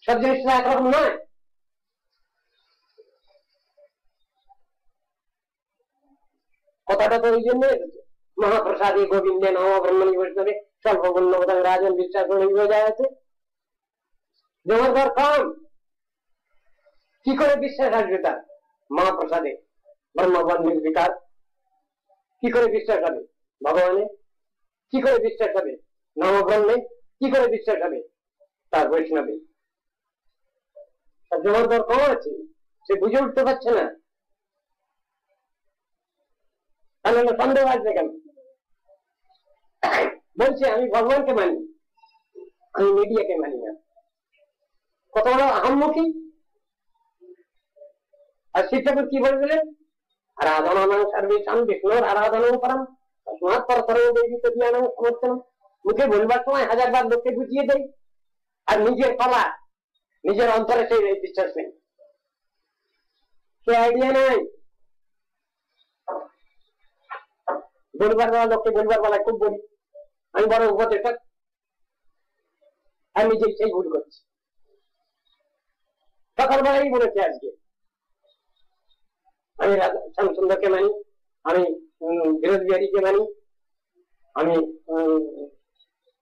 সব জিনিসটা একরকম নয়। কথাটা তো ওই জন্য মহাপ্রসাদী গোবিন্দে নম ব্রহ্মণী বৈষ্ণবে স্বল্পবর্ণ রাজন বিশ্বাস বোঝা আছে। জমার কম, কি করে বিশ্বাস আসবে তার? মহাপ্রসাদে ব্রহ্মবন নির্বিকার, কি করে বিশ্বাস হবে ভগবানে? কি করে বিশ্বাস হবে নবব্রহ্মে? কি করে বিশ্বাস হবে তার বৈষ্ণবে? তার জমার দর কম আছে, সে বুঝে উঠতে পারছে না, তাহলে সন্দেহ আসবে কেন? বলছে আমি ভগবানকে মানি, আমি মিডিয়াকে মানি না। কত বড় আহম্মুখী! আর শিব ঠাকুর কি বলছিলেন? আরাধনা সর্বেশাম বিষ্ণুর আরাধনা পরম তস্মাৎ পরতরং দেবী তদীয়ানাং সমর্থনম। মুখে বলবার সময় হাজারবার লোককে বুঝিয়ে দেয়, আর নিজের পালা, নিজের অন্তরে সেই বিশ্বাস নেই, সে আইডিয়া নাই। বলবার বেলা লোককে বলবার বেলায় খুব বলি আমি বড় উপদেশক, আর নিজেই সেই ভুল করছি। সকালবেলাই বলেছে আজকে আমি শ্যামসুন্দরকে মানি, আমি বিরোধবিহারীকে মানি, আমি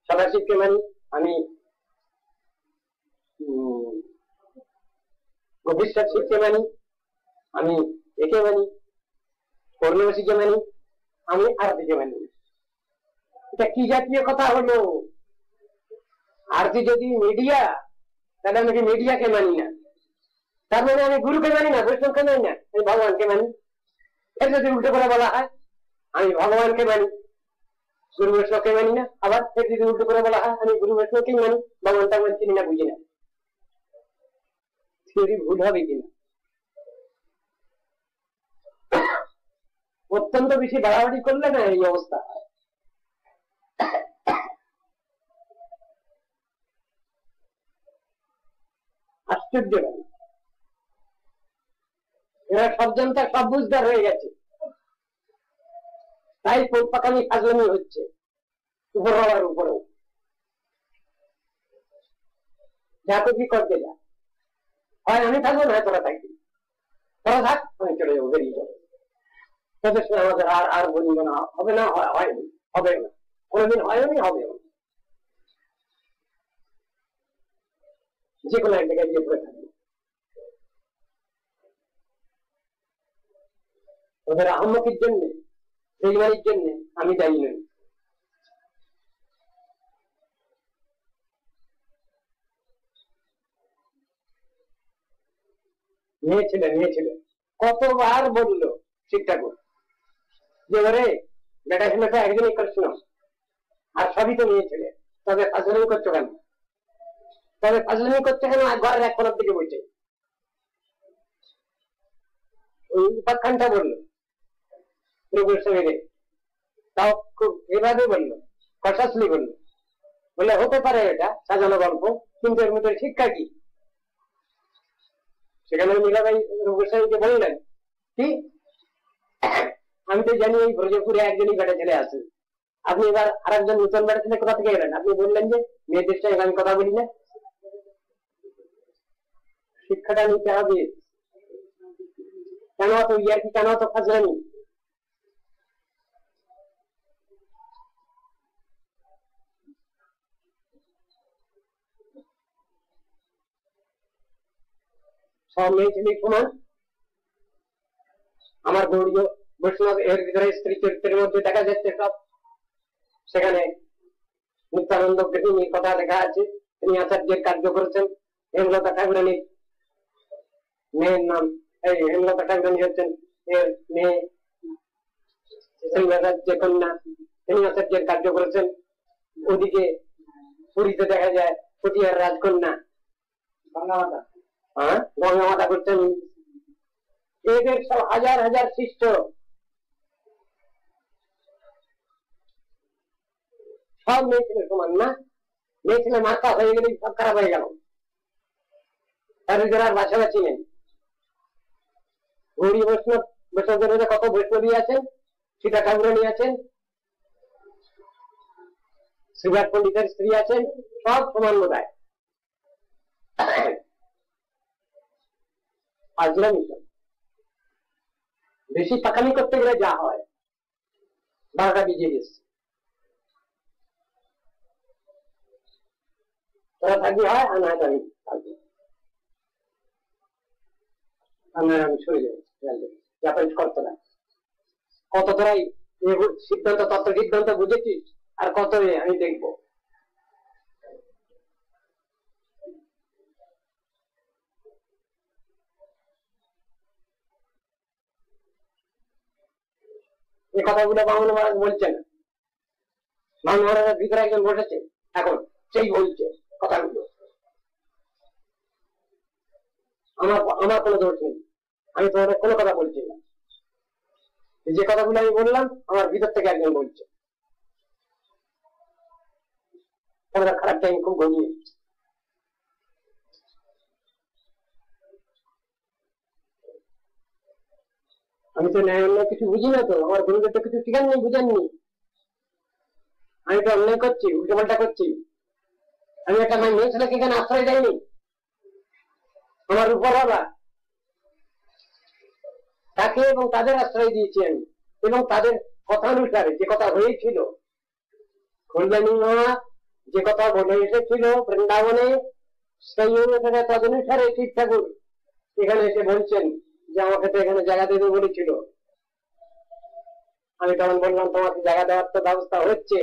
সদাশিবকে মানি, আমি গভীশ্বর শিবকে মানি, আমি একে মানি, পূর্ণবাসীকে মানি, আমি আরতিকে মানি। এটা কি জাতীয় কথা হলো? আরতি যদি মিডিয়া, তাহলে আমি মিডিয়াকে মানি না, তার মানে আমি গুরুকে মানি না, বৈষ্ণবকে মানি না, আমি ভগবানকে মানি। এর যদি উল্টো করে বলা হয় আমি ভগবানকে মানি, গুরু বৈষ্ণবকে মানি না, আবার এর যদি উল্টো করে বলা হয় আমি গুরু বৈষ্ণবকেই মানি, ভগবানটা আমি চিনি না, বুঝি না, থিওরি ভুল হবে কিনা? অত্যন্ত বেশি বাড়াবাড়ি করলে না এই অবস্থা। আশ্চর্য লাগে। এরা সব জনতা সব বুঝদার হয়ে গেছে, তাই পাকামি ফাজলামি হচ্ছে উপর হওয়ার উপরেও। যা কি করতে যা, হয় আমি থাকবো না তোরা থাকবি, তোরা থাক আমি চলে যাবো, বেরিয়ে যাবো। তাদের সঙ্গে আমাদের আর আর বলব না, হবে না, হয়নি, হবে না, কোনোদিন হয়নি, হবে না, যে কোনো এক জায়গায় গিয়ে পড়ে থাকবে। ওদের আহম্মকের জন্য, বেইমানির জন্য আমি দায়ী নই। মেয়ে ছেলে কতবার বললো শিক্ষাকে যে ওরে বেটা ছেলেটা একজনই কৃষ্ণ, আর সবই তো মেয়ে ছেলে, তবে ফাজলামি করছো কেন, তবে ফাজলামি করছে কেন, আর ঘরের এক কোনার দিকে বসে। ওই উপাখ্যানটা বললো রঘুর সঙ্গে, তাও খুব এভাবে বললো, কষাসলি বললো, বলে হতে পারে এটা সাজানো গল্প, কিন্তু এর মধ্যে শিক্ষা কি? সেখানে মীরাবাই রঘুর সাহেবকে বললেন কি, আমি তো জানি এই ব্রজপুরে একজনই বেটা ছেলে আছে, আপনি এবার আর একজন নতুন বেটা ছেলে কোথা থেকে এলেন? আপনি বললেন যে মেয়েদের সঙ্গে আমি কথা বলি না। শিক্ষাটা নিতে হবে, কেন তো ইয়ার কি, কেন তো ফাজলামি? সব মেয়ে ছেলে সমান। আমার গৌরী বৈষ্ণব এর ভিতরে স্ত্রী চরিত্রের মধ্যে দেখা যাচ্ছে সব, সেখানে নিত্যানন্দ গৃহিণীর কথা লেখা আছে, তিনি আচার্যের কার্য করেছেন। হেমলতা ঠাকুরানী মেয়ের নাম, এই হেমলতা ঠাকুরানী হচ্ছেন এর মেয়ে, যে কন্যা, তিনি আচার্যের কার্য করেছেন। ওদিকে পুরীতে দেখা যায় পটিয়ার রাজকন্যা গঙ্গামাতা, হ্যাঁ গঙ্গামাতা করছেন। এদের সব হাজার হাজার শিষ্য, সব মেয়ে ছেলে সমান না। মেয়ে ছেলে মার্কা হয়ে গেলে সব খারাপ হয়ে গেল, তার ভিতরে আর বাছাবাছি নেই। গৌরী বৈষ্ণব, বৈষ্ণবদের কত বৈষ্ণবী আছেন, সীতা ঠাকুরানী আছেন, শ্রীবাদ পণ্ডিতের স্ত্রী আছেন, সব সমান বোধ হয়। আজরামি বেশি পাকামি করতে গেলে যা হয়, 12টা বিজে গেছে, তোরা থাকবি হয়, আর না আমি থাকবি, আমি সরে যাবো, করতে না। কত তোরাই সিদ্ধান্ত, তত্ত্ব সিদ্ধান্ত বুঝেছিস, আর কত আমি দেখবো। এই কথাগুলো বামন মহারাজ বলছে না, বামন মহারাজের ভিতরে একজন বসেছে এখন, সেই বলছে কথাগুলো। আমার কোনো দোষ নেই, আমি তোমাদের কোনো কথা বলছি না, যে কথাগুলো আমি বললাম আমার ভিতর থেকে একজন বলছে। আমরা খারাপ টাইম খুব গড়িয়ে, আমি তো ন্যায় অন্যায় কিছু বুঝি না, তো আমার গুরুদেব তো কিছু শিখান নেই, বুঝাননি। আমি তো অন্যায় করছি, উল্টো পাল্টা করছি। আমি একটা মেয়ে ছেলেকে এখানে আশ্রয় দেয়নি, আমার উপর হবা তাকে এবং তাদের আশ্রয় দিয়েছি আমি, এবং তাদের কথানুসারে যে কথা হয়েছিল, কল্যাণী মা যে কথা বলে এসেছিল বৃন্দাবনে, সেই অনুসারে তদনুসারে শিব ঠাকুর এখানে এসে বলছেন যে আমাকে তো এখানে জায়গা দেবে বলেছিল। আমি তখন বললাম তোমাকে জায়গা দেওয়ার তো ব্যবস্থা হচ্ছে,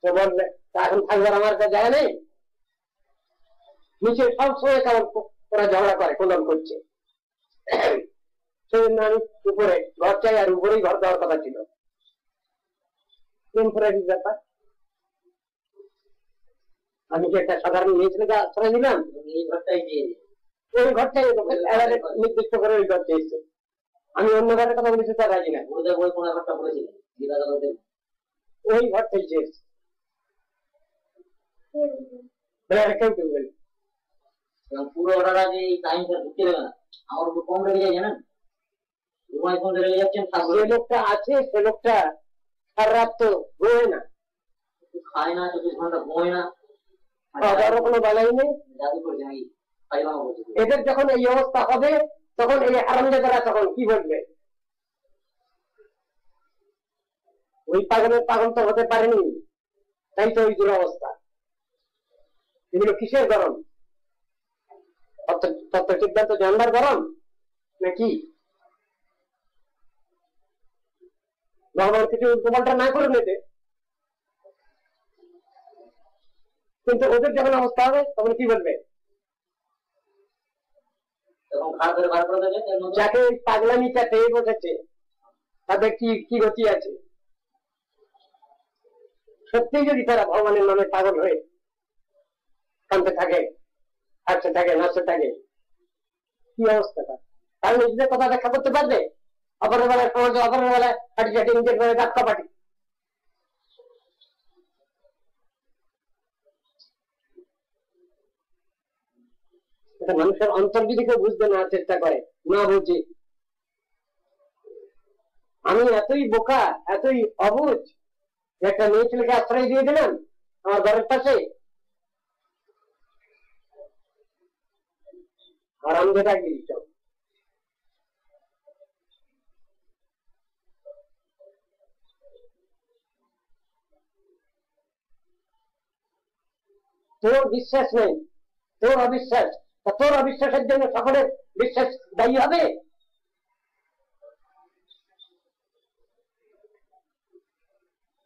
তো বললে এখন থাকবার আমার কাছে জায়গা নেই। নিচে সবসময় কেমন ওরা ঝগড়া করে, কোলন করছে, সেজন্য আমি উপরে ঘর চাই, আর উপরেই ঘর দেওয়ার কথা ছিল। টেম্পোরারি ব্যাপার, আমি কি একটা সাধারণ মেয়ে ছেলেকে আশ্রয় দিলাম? এই ঘরটাই দিয়ে, ওই ঘরটাই নির্দিষ্ট করে ওই ঘর চেয়েছে। আমি অন্য ঘরের কথা বলেছি, তার রাজি না। ওই কোন ঘরটা বলেছিলেন, ওই ঘরটাই চেয়েছে। কেউ কেউ বলে পুরো ওরা যে টাইম ঢুকতে দেবে না, আমার উপর কম লেগে যায় জানেন, ঘুমায় ফোন লেগে যাচ্ছেন, যে লোকটা আছে সে লোকটা সারা রাত তো ঘুমায় না, খায় না, 24 ঘন্টা ঘুমায় না, খাওয়ারও কোনো বেলাই নেই। জাদু করছে নাকি, পায়খানা করছে। এদের যখন এই অবস্থা হবে তখন এই হারামজাদারা তখন কি বলবে, ওই পাগলের পাগল তো হতে পারেনি, তাই তো ওই দুরবস্থা। এগুলো কিসের গরম? তত্ত্ব সিদ্ধান্ত জানবার গরম নাকি? ভগবান কিছু উল্টোপাল্টা না করে নেবে, কিন্তু ওদের যখন অবস্থা হবে তখন কি বলবে? তখন খারাপ করে বার করে দেবে। যাকে পাগলামিটা পেয়ে বসেছে তাদের কি কি গতি আছে? সত্যি যদি তারা ভগবানের নামে পাগল হয়ে কানতে থাকে, হাসতে থাকে, নাচতে থাকে, কি অবস্থাটা? তারা নিজেদের কথা ব্যাখ্যা করতে পারবে? অপরের বেলায় সমাজে, অপরের বেলায় হাঁটি চাটি, নিজের বেলায় ডাক্কা পাটি। এটা মানুষের অন্তর যদি কেউ বুঝতে না চেষ্টা করে, না বুঝে, আমি এতই বোকা, এতই অবুঝ, একটা মেয়ে ছেলেকে আশ্রয় দিয়ে দিলাম আমার ঘরের পাশে, আরাম যেটা গিয়েছ। তোর বিশ্বাস নেই, তোর অবিশ্বাস, তোর অবিশ্বাসের জন্য সকলের বিশ্বাস দায়ী হবে?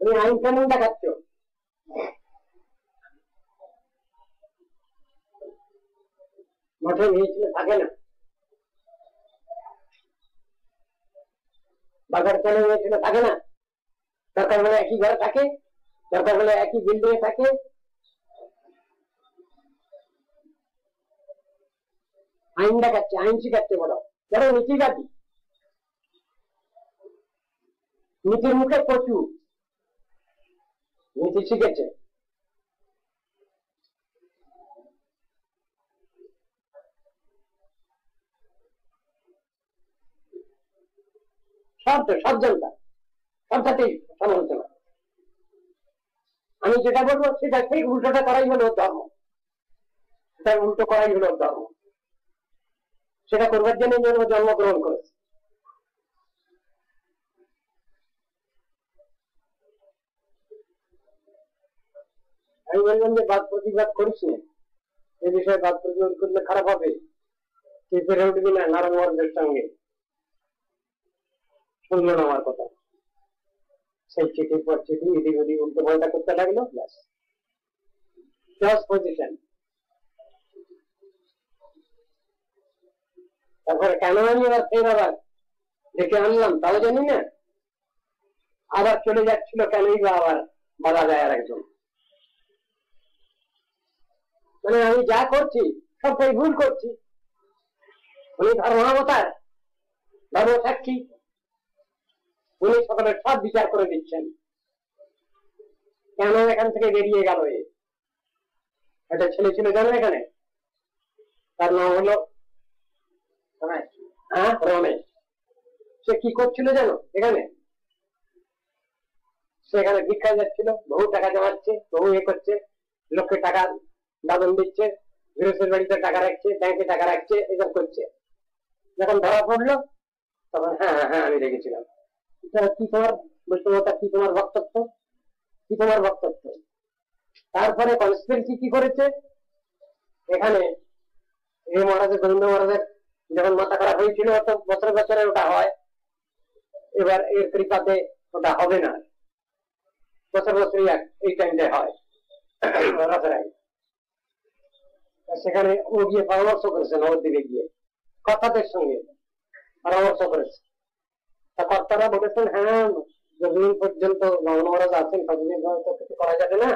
তুমি আইন কানুন দেখাচ্ছ, মাঠে মেয়ে থাকে না, বাজার চলে মেয়ে থাকে না, দরকার হলে একই ঘরে থাকে, দরকার হলে একই বিল্ডিং এ থাকে। আইন দেখাচ্ছে, আইন শিখাচ্ছে, বলো যারা নীতিবাদী, নীতির মুখে কচু, নীতি শিখেছে। সব জনতা, সবটাতেই সমালোচনা। আমি যেটা বলবো সেটা ঠিক উল্টোটা করাই হলো ধর্ম, সেটা উল্টো করাই হলো ধর্ম। সেটা করবার জন্য জন্মগ্রহণ করেছে। আমি বললাম যে বাদ প্রতিবাদ করিস না, এই বিষয়ে বাদ প্রতিবাদ করলে খারাপ হবে, তুই পেরে উঠবি না নারায়ণগঞ্জের সঙ্গে। শুনলো না আমার কথা, সেই চিঠির পর চিঠি এদিক ওদিক উল্টো পাল্টা করতে লাগলো। পজিশন। তারপরে কেন আমি আবার ফের আবার ডেকে আনলাম তাও জানি না, আবার চলে যাচ্ছিল, কেনই বা আবার বলা যায় আর একজন। মানে আমি যা করছি সবটাই ভুল করছি, উনি ধর্মাবতার, ধর্ম সাক্ষী, উনি সকলের সব বিচার করে দিচ্ছেন। কেন এখান থেকে বেরিয়ে গেল? একটা ছেলে ছিল জানো এখানে, তার নাম হলো রমেশ। সে কি করছিল জানো এখানে? সেখানে ভিক্ষা যাচ্ছিল, বহু টাকা জমাচ্ছে, বহু করছে, লোককে টাকা দাদন দিচ্ছে, গৃহস্থের বাড়িতে টাকা রাখছে, ব্যাংকে টাকা রাখছে, এসব করছে। যখন ধরা পড়লো তখন হ্যাঁ হ্যাঁ আমি রেখেছিলাম। কি তোমার বৈষ্ণবতা, কি তোমার বক্তব্য, কি তোমার বক্তব্য? তারপরে কনস্পিরেসি কি করেছে এখানে, এই মহারাজের, গোবিন্দ মহারাজের যখন মাথা খারাপ হয়েছিল, তো বছরে বছরে ওটা হয়, এবার এর কৃপাতে ওটা হবে না, বছর বছরই এই টাইমটায় হয় রাজারাই। সেখানে ও গিয়ে পরামর্শ করেছে, নবদ্বীপে গিয়ে কর্তাদের সঙ্গে পরামর্শ করেছে। তা কর্তারা বলেছেন হ্যাঁ যতদিন পর্যন্ত মহারাজ আছেন ততদিন কিছু করা যাবে না,